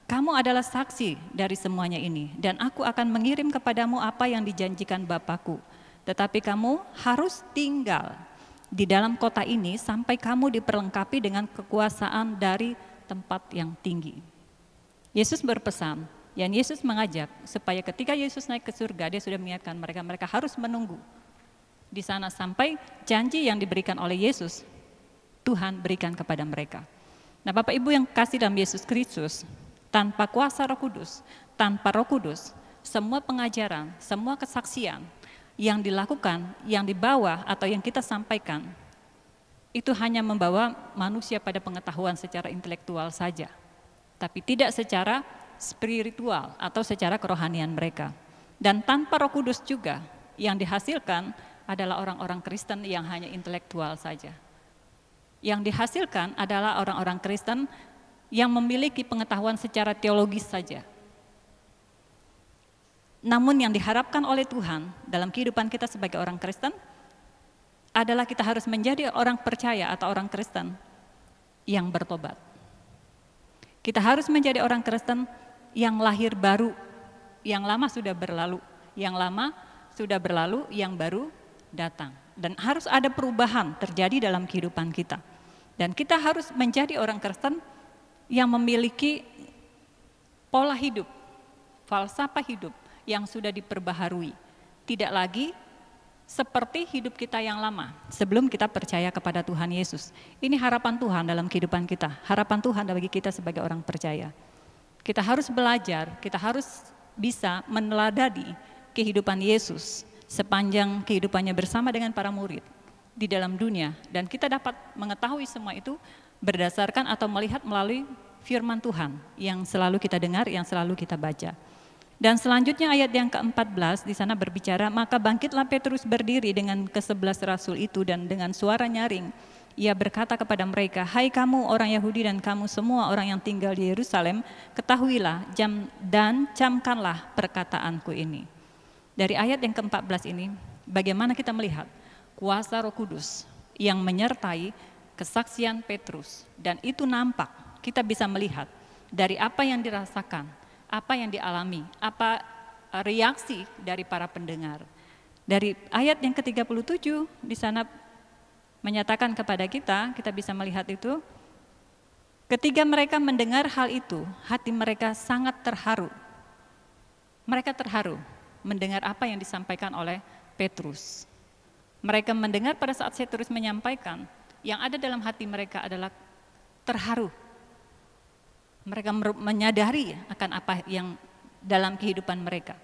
"Kamu adalah saksi dari semuanya ini, dan aku akan mengirim kepadamu apa yang dijanjikan Bapakku. Tetapi kamu harus tinggal di dalam kota ini sampai kamu diperlengkapi dengan kekuasaan dari tempat yang tinggi." Yesus berpesan, dan Yesus mengajak supaya ketika Yesus naik ke surga, dia sudah mengingatkan mereka harus menunggu di sana sampai janji yang diberikan oleh Yesus Tuhan berikan kepada mereka. Nah, Bapak Ibu yang kasih dalam Yesus Kristus, tanpa kuasa Roh Kudus, tanpa Roh Kudus, semua pengajaran, semua kesaksian yang dilakukan, yang dibawa atau yang kita sampaikan, itu hanya membawa manusia pada pengetahuan secara intelektual saja, tapi tidak secara spiritual atau secara kerohanian mereka. Dan tanpa Roh Kudus juga, yang dihasilkan adalah orang-orang Kristen yang hanya intelektual saja. Yang dihasilkan adalah orang-orang Kristen yang memiliki pengetahuan secara teologis saja. Namun yang diharapkan oleh Tuhan dalam kehidupan kita sebagai orang Kristen adalah kita harus menjadi orang percaya atau orang Kristen yang bertobat. Kita harus menjadi orang Kristen yang lahir baru, yang lama sudah berlalu, yang lama sudah berlalu, yang baru datang. Dan harus ada perubahan terjadi dalam kehidupan kita. Dan kita harus menjadi orang Kristen yang memiliki pola hidup, falsafah hidup yang sudah diperbaharui. Tidak lagi seperti hidup kita yang lama sebelum kita percaya kepada Tuhan Yesus. Ini harapan Tuhan dalam kehidupan kita, harapan Tuhan bagi kita sebagai orang percaya. Kita harus belajar, kita harus bisa meneladani kehidupan Yesus sepanjang kehidupannya bersama dengan para murid di dalam dunia. Dan kita dapat mengetahui semua itu berdasarkan atau melihat melalui firman Tuhan yang selalu kita dengar, yang selalu kita baca. Dan selanjutnya ayat yang ke-14 di sana berbicara, "Maka bangkitlah Petrus berdiri dengan ke-11 rasul itu dan dengan suara nyaring ia berkata kepada mereka, 'Hai kamu orang Yahudi dan kamu semua orang yang tinggal di Yerusalem, ketahuilah dan camkanlah perkataanku ini.'" Dari ayat yang ke-14 ini, bagaimana kita melihat kuasa Roh Kudus yang menyertai kesaksian Petrus. Dan itu nampak, kita bisa melihat dari apa yang dirasakan, apa yang dialami, apa reaksi dari para pendengar. Dari ayat yang ke-37 di sana menyatakan kepada kita, kita bisa melihat itu. Ketika mereka mendengar hal itu, hati mereka sangat terharu. Mereka terharu mendengar apa yang disampaikan oleh Petrus. Mereka mendengar pada saat saya terus menyampaikan, yang ada dalam hati mereka adalah terharu. Mereka menyadari akan apa yang dalam kehidupan mereka.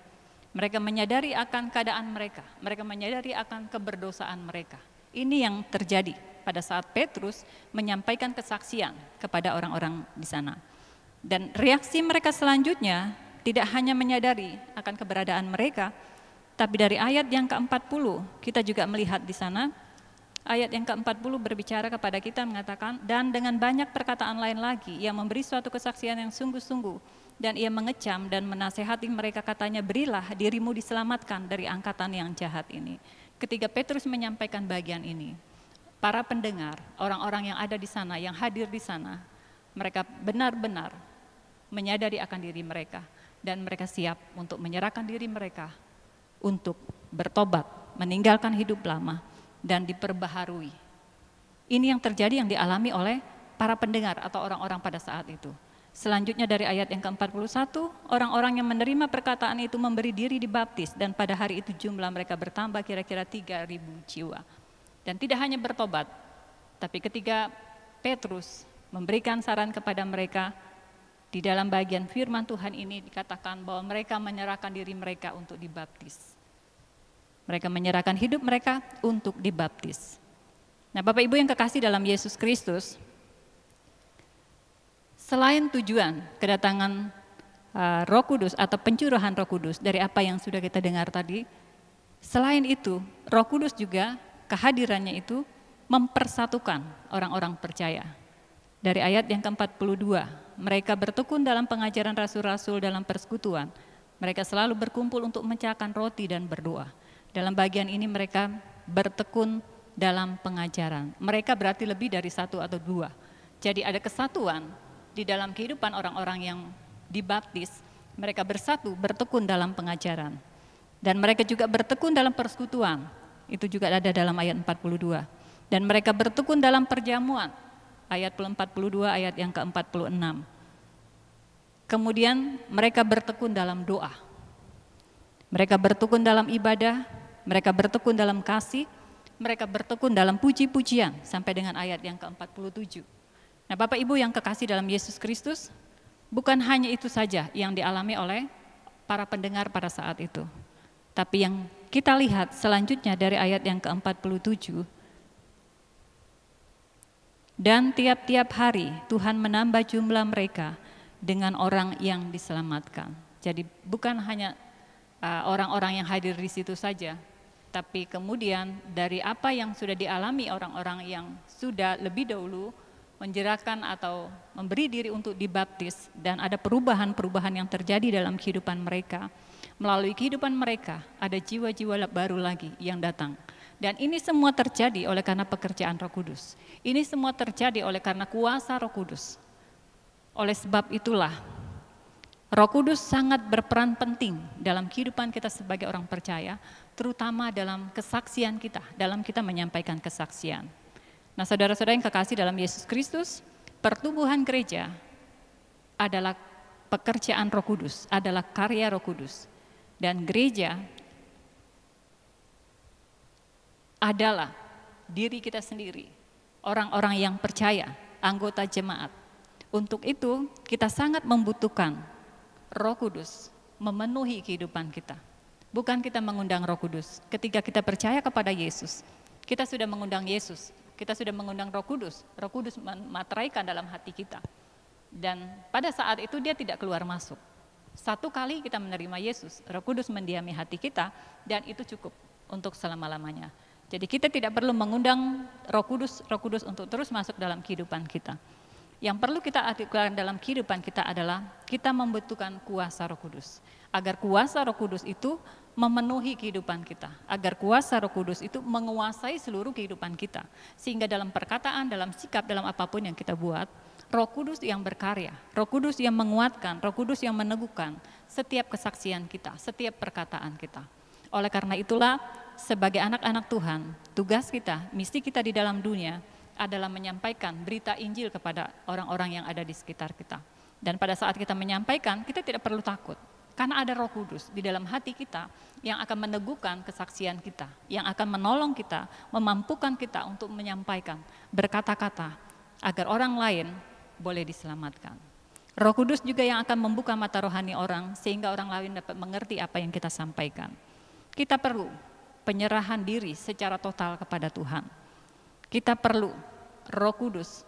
Mereka menyadari akan keadaan mereka. Mereka menyadari akan keberdosaan mereka. Ini yang terjadi pada saat Petrus menyampaikan kesaksian kepada orang-orang di sana. Dan reaksi mereka selanjutnya tidak hanya menyadari akan keberadaan mereka, tapi dari ayat yang ke-40 kita juga melihat di sana, ayat yang ke-40 berbicara kepada kita mengatakan, dan dengan banyak perkataan lain lagi, ia memberi suatu kesaksian yang sungguh-sungguh, dan ia mengecam dan menasehati mereka, katanya, berilah dirimu diselamatkan dari angkatan yang jahat ini. Ketika Petrus menyampaikan bagian ini, para pendengar, orang-orang yang ada di sana, yang hadir di sana, mereka benar-benar menyadari akan diri mereka, dan mereka siap untuk menyerahkan diri mereka untuk bertobat, meninggalkan hidup lama, dan diperbaharui. Ini yang terjadi, yang dialami oleh para pendengar atau orang-orang pada saat itu. Selanjutnya dari ayat yang ke-41, orang-orang yang menerima perkataan itu memberi diri dibaptis, dan pada hari itu jumlah mereka bertambah kira-kira 3.000 jiwa. Dan tidak hanya bertobat, tapi ketika Petrus memberikan saran kepada mereka, di dalam bagian firman Tuhan ini dikatakan bahwa mereka menyerahkan diri mereka untuk dibaptis. Mereka menyerahkan hidup mereka untuk dibaptis. Nah, Bapak Ibu yang kekasih dalam Yesus Kristus, selain tujuan kedatangan Roh Kudus atau pencurahan Roh Kudus dari apa yang sudah kita dengar tadi, selain itu Roh Kudus juga kehadirannya itu mempersatukan orang-orang percaya. Dari ayat yang ke-42, mereka bertekun dalam pengajaran rasul-rasul dalam persekutuan. Mereka selalu berkumpul untuk memecahkan roti dan berdoa. Dalam bagian ini mereka bertekun dalam pengajaran. Mereka berarti lebih dari satu atau dua. Jadi ada kesatuan di dalam kehidupan orang-orang yang dibaptis. Mereka bersatu, bertekun dalam pengajaran. Dan mereka juga bertekun dalam persekutuan. Itu juga ada dalam ayat 42. Dan mereka bertekun dalam perjamuan. Ayat 42, ayat yang ke-46. Kemudian mereka bertekun dalam doa. Mereka bertekun dalam ibadah, mereka bertekun dalam kasih, mereka bertekun dalam puji-pujian sampai dengan ayat yang ke-47. Nah, Bapak Ibu yang kekasih dalam Yesus Kristus, bukan hanya itu saja yang dialami oleh para pendengar pada saat itu. Tapi yang kita lihat selanjutnya dari ayat yang ke-47, dan tiap-tiap hari Tuhan menambah jumlah mereka dengan orang yang diselamatkan. Jadi bukan hanya orang-orang yang hadir di situ saja, tapi kemudian dari apa yang sudah dialami orang-orang yang sudah lebih dahulu menjerahkan atau memberi diri untuk dibaptis, dan ada perubahan-perubahan yang terjadi dalam kehidupan mereka. Melalui kehidupan mereka ada jiwa-jiwa baru lagi yang datang. Dan ini semua terjadi oleh karena pekerjaan Roh Kudus. Ini semua terjadi oleh karena kuasa Roh Kudus. Oleh sebab itulah, Roh Kudus sangat berperan penting dalam kehidupan kita sebagai orang percaya, terutama dalam kesaksian kita, dalam kita menyampaikan kesaksian. Nah, saudara-saudara yang kekasih dalam Yesus Kristus, pertumbuhan gereja adalah pekerjaan Roh Kudus, adalah karya Roh Kudus. Dan gereja adalah diri kita sendiri, orang-orang yang percaya, anggota jemaat. Untuk itu kita sangat membutuhkan Roh Kudus memenuhi kehidupan kita. Bukan kita mengundang Roh Kudus. Ketika kita percaya kepada Yesus, kita sudah mengundang Yesus, kita sudah mengundang Roh Kudus. Roh Kudus memateraikan dalam hati kita. Dan pada saat itu dia tidak keluar masuk. Satu kali kita menerima Yesus, Roh Kudus mendiami hati kita, dan itu cukup untuk selama-lamanya. Jadi kita tidak perlu mengundang Roh Kudus untuk terus masuk dalam kehidupan kita. Yang perlu kita artikulkan dalam kehidupan kita adalah kita membutuhkan kuasa Roh Kudus. Agar kuasa Roh Kudus itu memenuhi kehidupan kita. Agar kuasa Roh Kudus itu menguasai seluruh kehidupan kita. Sehingga dalam perkataan, dalam sikap, dalam apapun yang kita buat, Roh Kudus yang berkarya, Roh Kudus yang menguatkan, Roh Kudus yang meneguhkan setiap kesaksian kita, setiap perkataan kita. Oleh karena itulah, sebagai anak-anak Tuhan, tugas kita, misi kita di dalam dunia adalah menyampaikan berita Injil kepada orang-orang yang ada di sekitar kita. Dan pada saat kita menyampaikan, kita tidak perlu takut. Karena ada Roh Kudus di dalam hati kita yang akan meneguhkan kesaksian kita, yang akan menolong kita, memampukan kita untuk menyampaikan, berkata-kata, agar orang lain boleh diselamatkan. Roh Kudus juga yang akan membuka mata rohani orang, sehingga orang lain dapat mengerti apa yang kita sampaikan. Kita perlu penyerahan diri secara total kepada Tuhan. Kita perlu Roh Kudus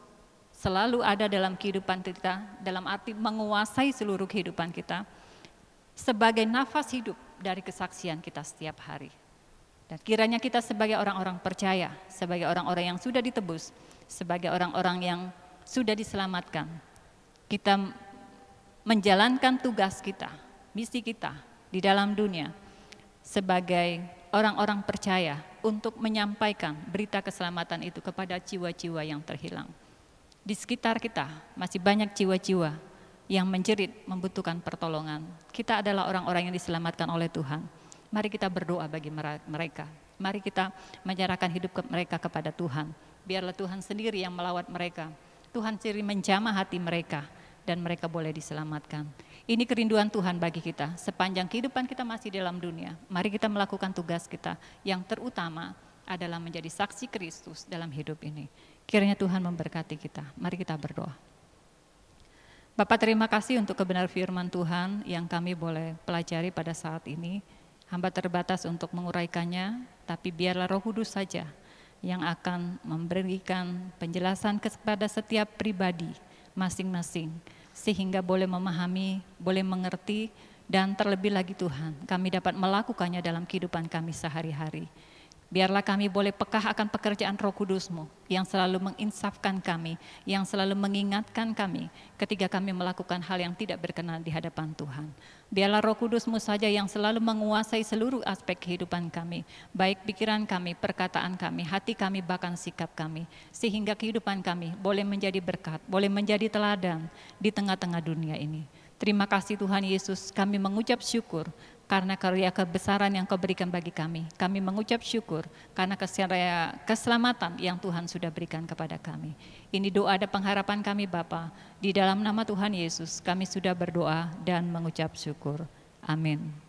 selalu ada dalam kehidupan kita, dalam arti menguasai seluruh kehidupan kita, sebagai nafas hidup dari kesaksian kita setiap hari. Dan kiranya kita sebagai orang-orang percaya, sebagai orang-orang yang sudah ditebus, sebagai orang-orang yang sudah diselamatkan, kita menjalankan tugas kita, misi kita di dalam dunia sebagai orang-orang percaya untuk menyampaikan berita keselamatan itu kepada jiwa-jiwa yang terhilang. Di sekitar kita masih banyak jiwa-jiwa yang menjerit membutuhkan pertolongan. Kita adalah orang-orang yang diselamatkan oleh Tuhan. Mari kita berdoa bagi mereka. Mari kita menyerahkan hidup mereka kepada Tuhan. Biarlah Tuhan sendiri yang melawat mereka. Tuhan sendiri menjamah hati mereka dan mereka boleh diselamatkan. Ini kerinduan Tuhan bagi kita. Sepanjang kehidupan kita masih dalam dunia, mari kita melakukan tugas kita yang terutama adalah menjadi saksi Kristus dalam hidup ini. Kiranya Tuhan memberkati kita. Mari kita berdoa. Bapak, terima kasih untuk kebenaran firman Tuhan yang kami boleh pelajari pada saat ini. Hamba terbatas untuk menguraikannya, tapi biarlah Roh Kudus saja yang akan memberikan penjelasan kepada setiap pribadi masing-masing, sehingga boleh memahami, boleh mengerti, dan terlebih lagi Tuhan, kami dapat melakukannya dalam kehidupan kami sehari-hari. Biarlah kami boleh peka akan pekerjaan Roh Kudus-Mu yang selalu menginsafkan kami, yang selalu mengingatkan kami ketika kami melakukan hal yang tidak berkenan di hadapan Tuhan. Biarlah Roh Kudus-Mu saja yang selalu menguasai seluruh aspek kehidupan kami, baik pikiran kami, perkataan kami, hati kami, bahkan sikap kami, sehingga kehidupan kami boleh menjadi berkat, boleh menjadi teladan di tengah-tengah dunia ini. Terima kasih Tuhan Yesus, kami mengucap syukur karena karya kebesaran yang Kau berikan bagi kami. Kami mengucap syukur karena keselamatan yang Tuhan sudah berikan kepada kami. Ini doa dan pengharapan kami Bapa. Di dalam nama Tuhan Yesus kami sudah berdoa dan mengucap syukur. Amin.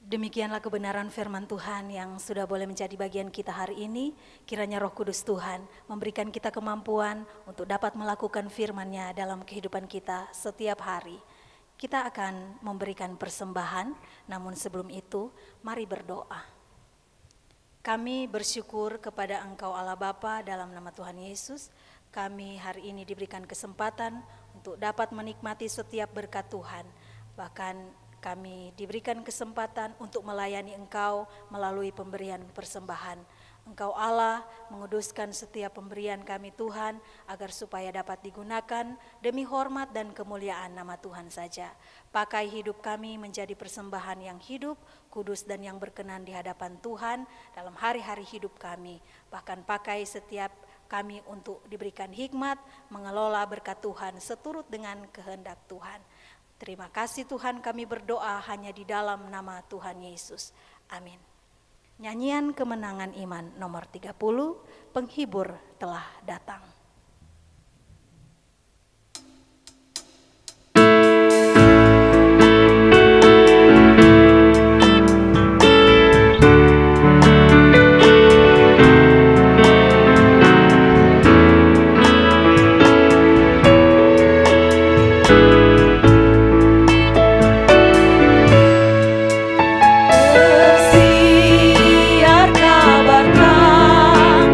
Demikianlah kebenaran firman Tuhan yang sudah boleh menjadi bagian kita hari ini. Kiranya Roh Kudus Tuhan memberikan kita kemampuan untuk dapat melakukan firman-Nya dalam kehidupan kita setiap hari. Kita akan memberikan persembahan, namun sebelum itu mari berdoa. Kami bersyukur kepada Engkau Allah Bapa dalam nama Tuhan Yesus. Kami hari ini diberikan kesempatan untuk dapat menikmati setiap berkat Tuhan. Bahkan kami diberikan kesempatan untuk melayani Engkau melalui pemberian persembahan. Engkau Allah menguduskan setiap pemberian kami Tuhan, agar supaya dapat digunakan demi hormat dan kemuliaan nama Tuhan saja. Pakai hidup kami menjadi persembahan yang hidup, kudus dan yang berkenan di hadapan Tuhan dalam hari-hari hidup kami. Bahkan pakai setiap kami untuk diberikan hikmat, mengelola berkat Tuhan seturut dengan kehendak Tuhan. Terima kasih Tuhan, kami berdoa hanya di dalam nama Tuhan Yesus. Amin. Nyanyian Kemenangan Iman nomor 30, penghibur telah datang. Siar kabar tentang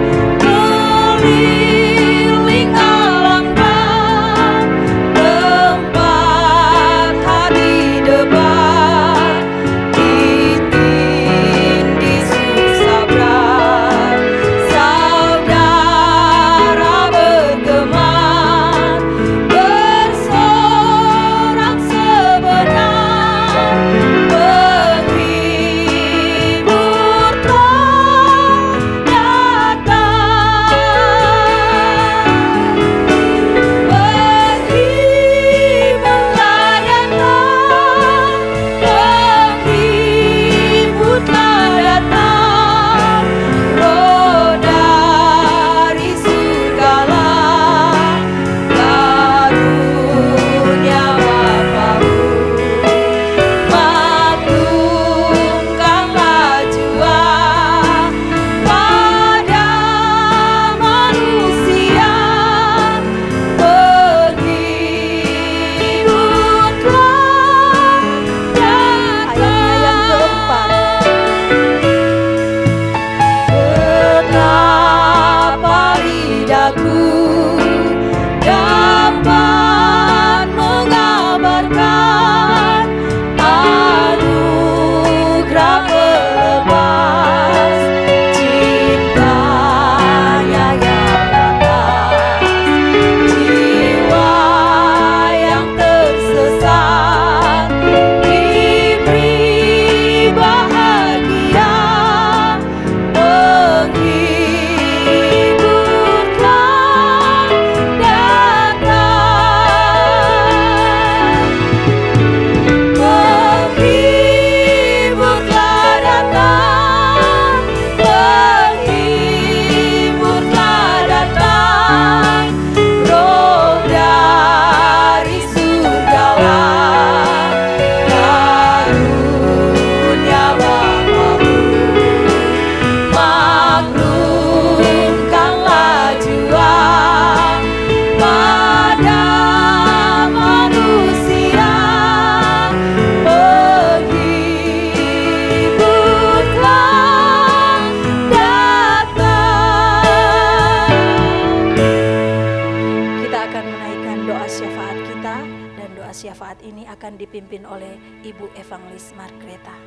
doa syafaat ini akan dipimpin oleh Ibu Evangelis Margreta.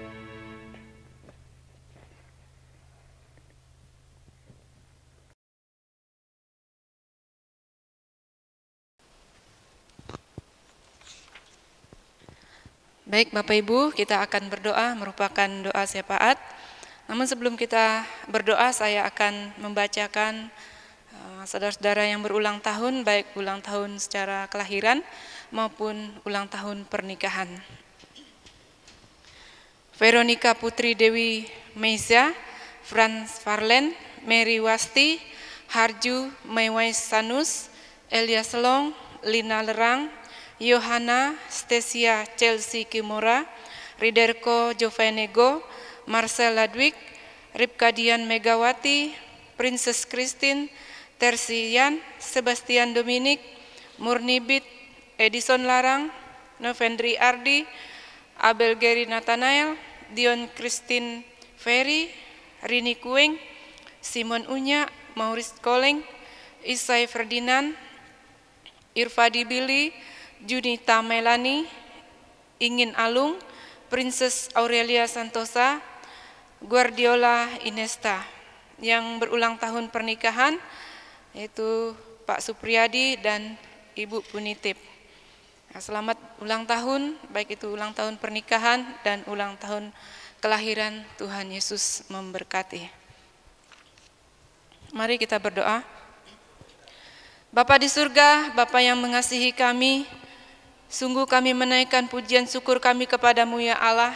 Baik Bapak Ibu, kita akan berdoa merupakan doa syafaat. Namun sebelum kita berdoa, saya akan membacakan saudara-saudara yang berulang tahun, baik ulang tahun secara kelahiran maupun ulang tahun pernikahan. Veronica Putri Dewi Meisya, Frans Farlen, Mary Wasti, Harju Mewais Sanus, Elias Long, Lina Lerang, Yohana Stesia Chelsea Kimura, Riderko Jovanego, Marcel Ladwig, Ripka Dian Megawati, Princess Christine, Tersian, Sebastian Dominik, Murni Bit, Edison Larang, Novendri Ardi, Abel Geri Nathanael, Dion Christine Ferry, Rini Kueng, Simon Unya, Maurice Koleng, Isai Ferdinand, Irfadi Billy, Junita Melani, Ingin Alung, Princess Aurelia Santosa, Guardiola Inesta. Yang berulang tahun pernikahan yaitu Pak Supriyadi dan Ibu Punitip. Selamat ulang tahun, baik itu ulang tahun pernikahan dan ulang tahun kelahiran. Tuhan Yesus memberkati. Mari kita berdoa. Bapa di surga, Bapa yang mengasihi kami, sungguh kami menaikkan pujian syukur kami kepadamu ya Allah,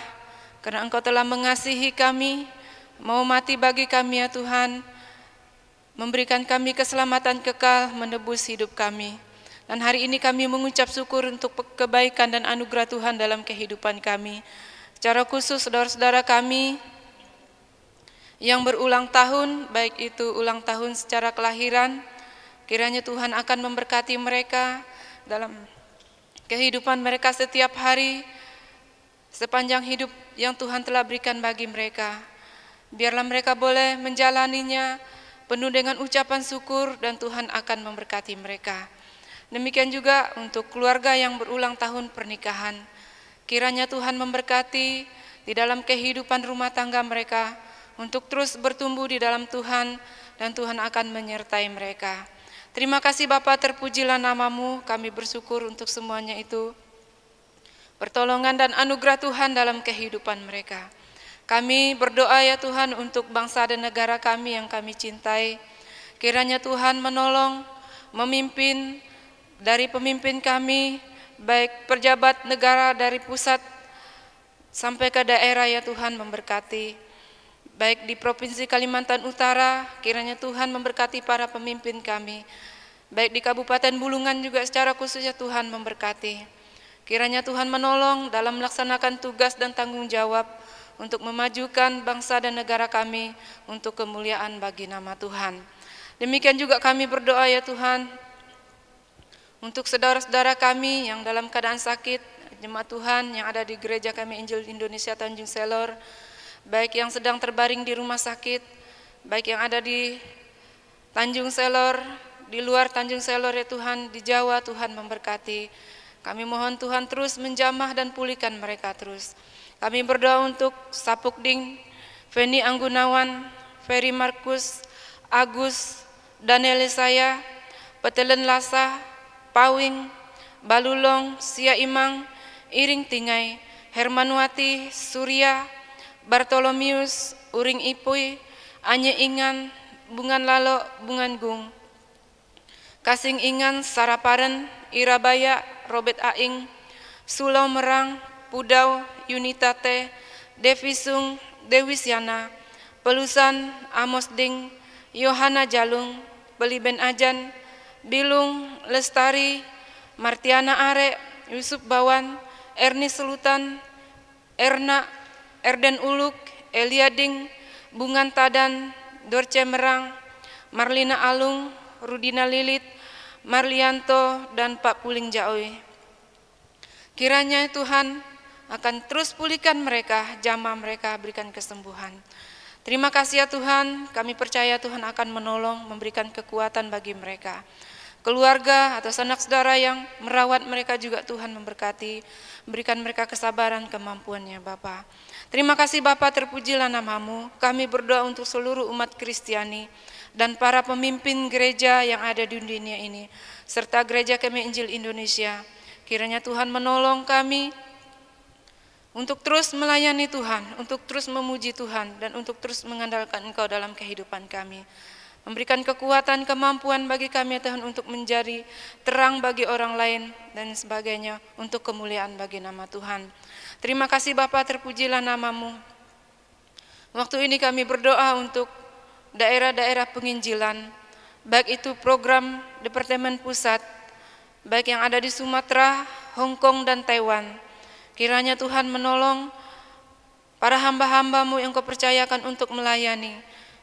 karena Engkau telah mengasihi kami, mau mati bagi kami ya Tuhan, memberikan kami keselamatan kekal, menebus hidup kami. Dan hari ini kami mengucap syukur untuk kebaikan dan anugerah Tuhan dalam kehidupan kami. Secara khusus saudara-saudara kami yang berulang tahun, baik itu ulang tahun secara kelahiran, kiranya Tuhan akan memberkati mereka dalam kehidupan mereka setiap hari, sepanjang hidup yang Tuhan telah berikan bagi mereka. Biarlah mereka boleh menjalaninya penuh dengan ucapan syukur dan Tuhan akan memberkati mereka. Demikian juga untuk keluarga yang berulang tahun pernikahan. Kiranya Tuhan memberkati di dalam kehidupan rumah tangga mereka untuk terus bertumbuh di dalam Tuhan dan Tuhan akan menyertai mereka. Terima kasih Bapa, terpujilah namamu, kami bersyukur untuk semuanya itu. Pertolongan dan anugerah Tuhan dalam kehidupan mereka. Kami berdoa ya Tuhan untuk bangsa dan negara kami yang kami cintai. Kiranya Tuhan menolong, memimpin dari pemimpin kami, baik pejabat negara dari pusat sampai ke daerah ya Tuhan memberkati. Baik di Provinsi Kalimantan Utara, kiranya Tuhan memberkati para pemimpin kami. Baik di Kabupaten Bulungan juga secara khusus ya Tuhan memberkati. Kiranya Tuhan menolong dalam melaksanakan tugas dan tanggung jawab untuk memajukan bangsa dan negara kami untuk kemuliaan bagi nama Tuhan. Demikian juga kami berdoa ya Tuhan untuk saudara-saudara kami yang dalam keadaan sakit, jemaat Tuhan yang ada di gereja kami Injil Indonesia Tanjung Selor, baik yang sedang terbaring di rumah sakit, baik yang ada di Tanjung Selor, di luar Tanjung Selor ya Tuhan, di Jawa Tuhan memberkati. Kami mohon Tuhan terus menjamah dan pulihkan mereka terus. Kami berdoa untuk Sapukding, Feni Anggunawan, Ferry Markus, Agus, Daniel Saya, Petelen Lasa, Pawing, Balulong, Sia Imang, Iring Tingai, Hermanwati, Surya, Bartolomius, Uring Ipui, Anye Ingan, Bungan Lalo, Bungan Gung, Kasing Ingan, Saraparen, Irabaya, Robert Aing, Sulau Merang, Pudau, Yunita T, Devi Sung, Dewi Siana, Pelusan, Amos Ding, Yohana Jalung, Beliben Ajan, Bilung, Lestari, Martiana Are, Yusuf Bawan, Erni Selutan, Erna, Erden Uluk, Eliading, Bungan Tadan, Dorce Merang, Marlina Alung, Rudina Lilit, Marlianto, dan Pak Puling Jaoy. Kiranya Tuhan akan terus pulihkan mereka, jamah mereka, berikan kesembuhan. Terima kasih ya Tuhan, kami percaya Tuhan akan menolong, memberikan kekuatan bagi mereka. keluarga atau sanak saudara yang merawat mereka juga Tuhan memberkati, berikan mereka kesabaran kemampuannya Bapa. Terima kasih Bapa, terpujilah nama-Mu. Kami berdoa untuk seluruh umat Kristiani dan para pemimpin gereja yang ada di dunia ini, serta Gereja Kemeh Injil Indonesia. Kiranya Tuhan menolong kami untuk terus melayani Tuhan, untuk terus memuji Tuhan, dan untuk terus mengandalkan Engkau dalam kehidupan kami. Memberikan kekuatan, kemampuan bagi kami ya Tuhan untuk menjadi terang bagi orang lain dan sebagainya untuk kemuliaan bagi nama Tuhan. Terima kasih Bapa, terpujilah nama-Mu. Waktu ini kami berdoa untuk daerah-daerah penginjilan, baik itu program Departemen Pusat, baik yang ada di Sumatera, Hong Kong dan Taiwan. Kiranya Tuhan menolong para hamba-hamba-Mu yang Kau percayakan untuk melayani.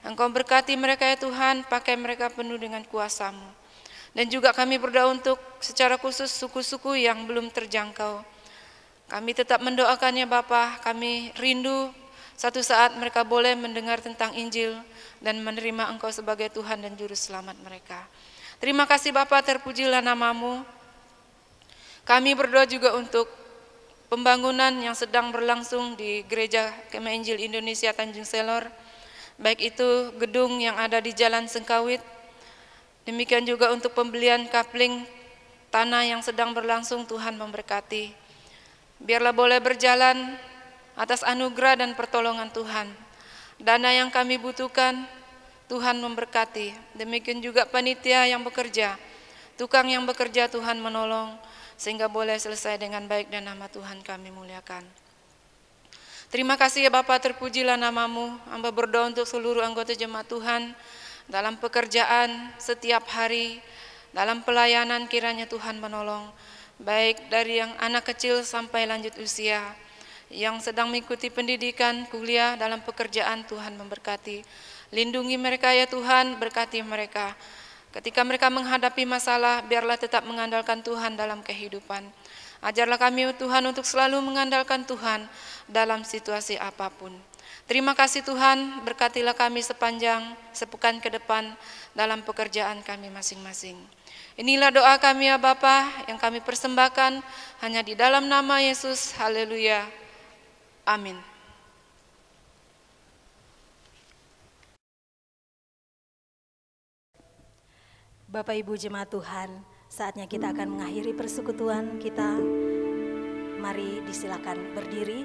Engkau berkati mereka ya Tuhan, pakai mereka penuh dengan kuasa-Mu. Dan juga kami berdoa untuk secara khusus suku-suku yang belum terjangkau. Kami tetap mendoakannya Bapa, kami rindu satu saat mereka boleh mendengar tentang Injil dan menerima Engkau sebagai Tuhan dan Juru Selamat mereka. Terima kasih Bapa, terpujilah nama-Mu. Kami berdoa juga untuk pembangunan yang sedang berlangsung di Gereja Kemeh Injil Indonesia Tanjung Selor, baik itu gedung yang ada di Jalan Sengkawit, demikian juga untuk pembelian kapling tanah yang sedang berlangsung. Tuhan memberkati. Biarlah boleh berjalan atas anugerah dan pertolongan Tuhan. Dana yang kami butuhkan, Tuhan memberkati. Demikian juga panitia yang bekerja, tukang yang bekerja, Tuhan menolong, sehingga boleh selesai dengan baik dan nama Tuhan kami muliakan. Terima kasih ya Bapa, terpujilah nama-Mu. Hamba berdoa untuk seluruh anggota jemaat Tuhan dalam pekerjaan setiap hari, dalam pelayanan kiranya Tuhan menolong. Baik dari yang anak kecil sampai lanjut usia, yang sedang mengikuti pendidikan, kuliah, dalam pekerjaan, Tuhan memberkati. Lindungi mereka ya Tuhan, berkati mereka. Ketika mereka menghadapi masalah, biarlah tetap mengandalkan Tuhan dalam kehidupan. Ajarlah kami Tuhan untuk selalu mengandalkan Tuhan dalam situasi apapun. Terima kasih Tuhan, berkatilah kami sepekan ke depan dalam pekerjaan kami masing-masing. Inilah doa kami ya Bapa yang kami persembahkan hanya di dalam nama Yesus. Haleluya. Amin. Bapak Ibu jemaat Tuhan, saatnya kita akan mengakhiri persekutuan kita. Mari disilakan berdiri.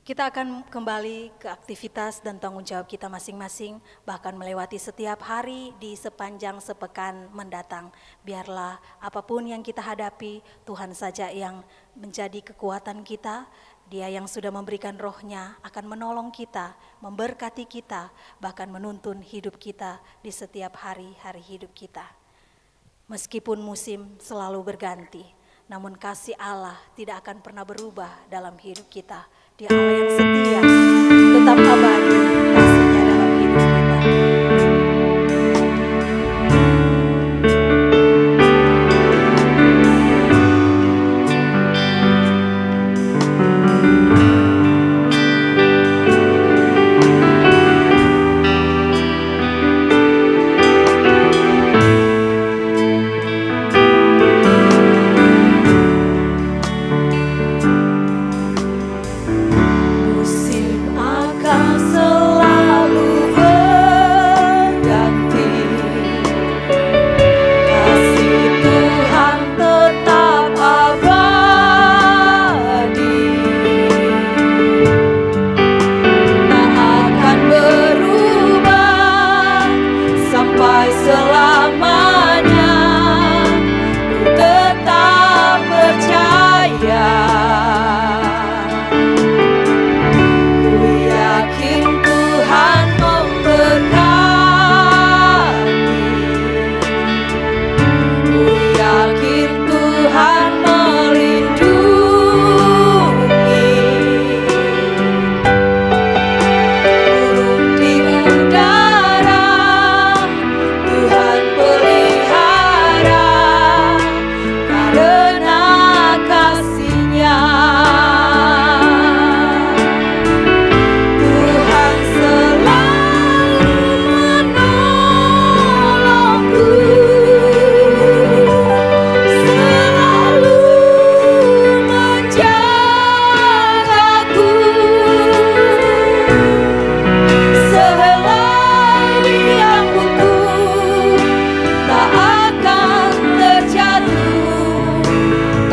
Kita akan kembali ke aktivitas dan tanggung jawab kita masing-masing, bahkan melewati setiap hari di sepanjang sepekan mendatang. Biarlah apapun yang kita hadapi, Tuhan saja yang menjadi kekuatan kita. Dia yang sudah memberikan roh-Nya akan menolong kita, memberkati kita, bahkan menuntun hidup kita di setiap hari-hari hidup kita. Meskipun musim selalu berganti, namun kasih Allah tidak akan pernah berubah dalam hidup kita. Dia Allah yang setia, tetap abadi kasih-Nya dalam hidup kita. Musim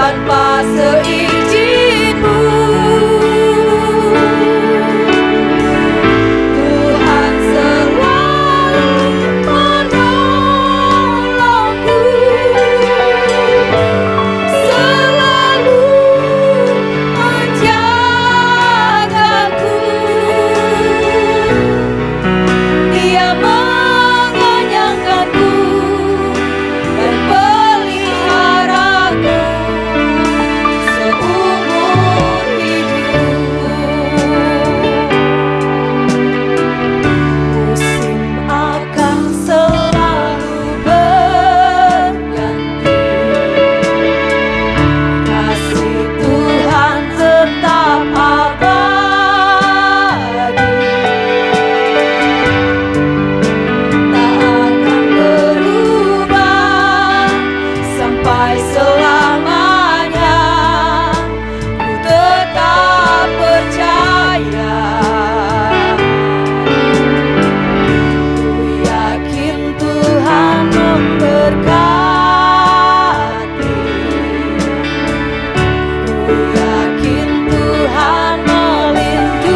tanpa seizin-Mu. Tuhan selalu menolongku, selalu menjagaku. Dia mengenyangkanku dan peliharaku seumur hidupku. Musim akan selalu berganti, kasih Tuhan tetap abadi, tak akan berubah sampai selamanya. Ku tetap percaya, ku yakin Tuhan memberkati, ku yakin Tuhan melindungi.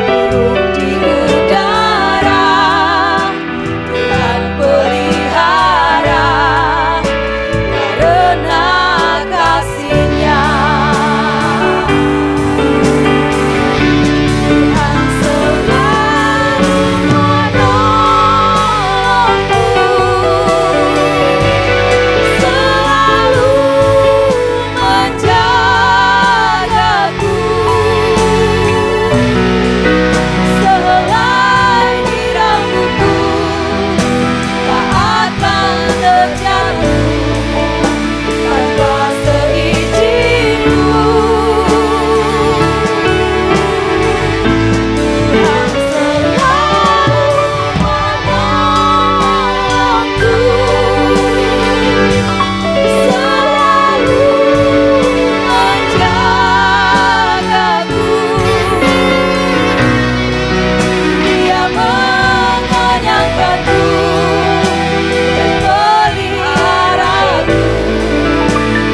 Burung di udara Tuhan pelihara karena kasih-Nya. Tuhan selalu menolongku, selalu menjagaku. Sehelai di rambutku tak akan terjatuh tanpa seizin-Mu. Tuhan selalu menolongku, selalu menjagaku. Dia mengenyangkanku dan peliharaku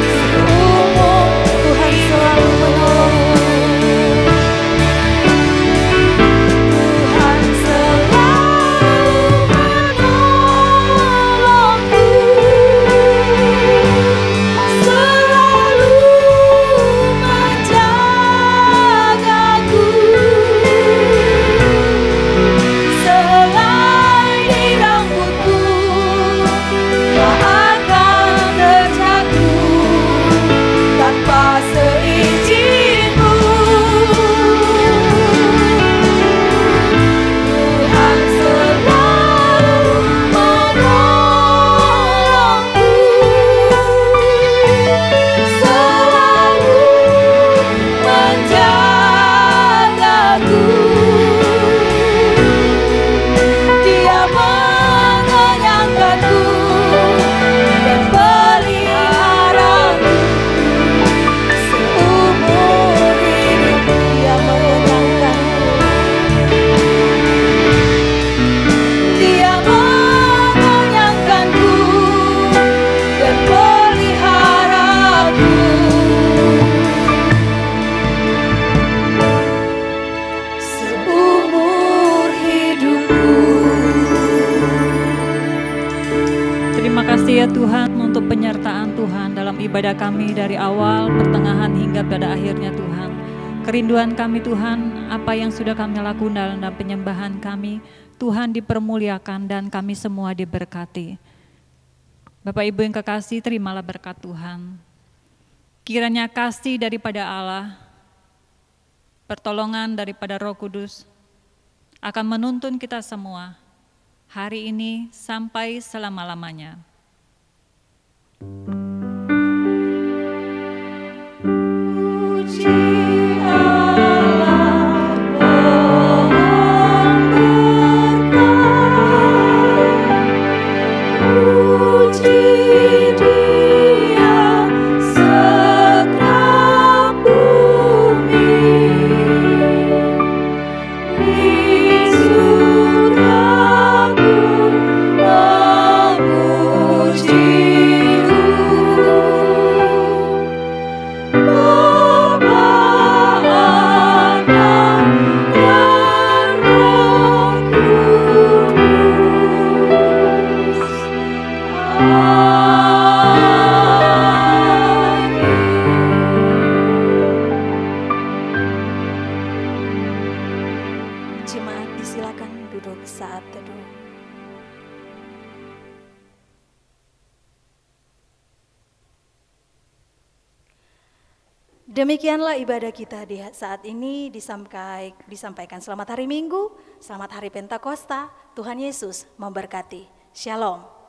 seumur. Tuhan selalu menolongku, Tuhan selalu menolongku, selalu menjagaku. Sehelai di rambutku tak akan terjatuh tanpa seizin-Mu. Tuhan selalu menolongku, selalu menjagaku. Dia mengenyangkanku dan peliharaku seumur hidup. Dia mengenyangkanku, Dia mengenyangkanku dan peliharaku seumur hidupku. Terima kasih ya Tuhan untuk penyertaan Tuhan dalam ibadah kami dari awal, pertengahan hingga pada akhirnya Tuhan. Kerinduan kami Tuhan, apa yang sudah kami lakukan dalam penyembahan kami, Tuhan dipermuliakan dan kami semua diberkati. Bapak Ibu yang kekasih, terimalah berkat Tuhan. Kiranya kasih daripada Allah, pertolongan daripada Roh Kudus akan menuntun kita semua hari ini sampai selama-lamanya. Puji Allah, mohon berkat. Puji Dia segenap bumi. Di surga pun Jemaat disilakan duduk saat teduh. Demikianlah ibadah kita di saat ini disampaikan. Selamat hari Minggu, selamat hari Pentakosta. Tuhan Yesus memberkati. Shalom.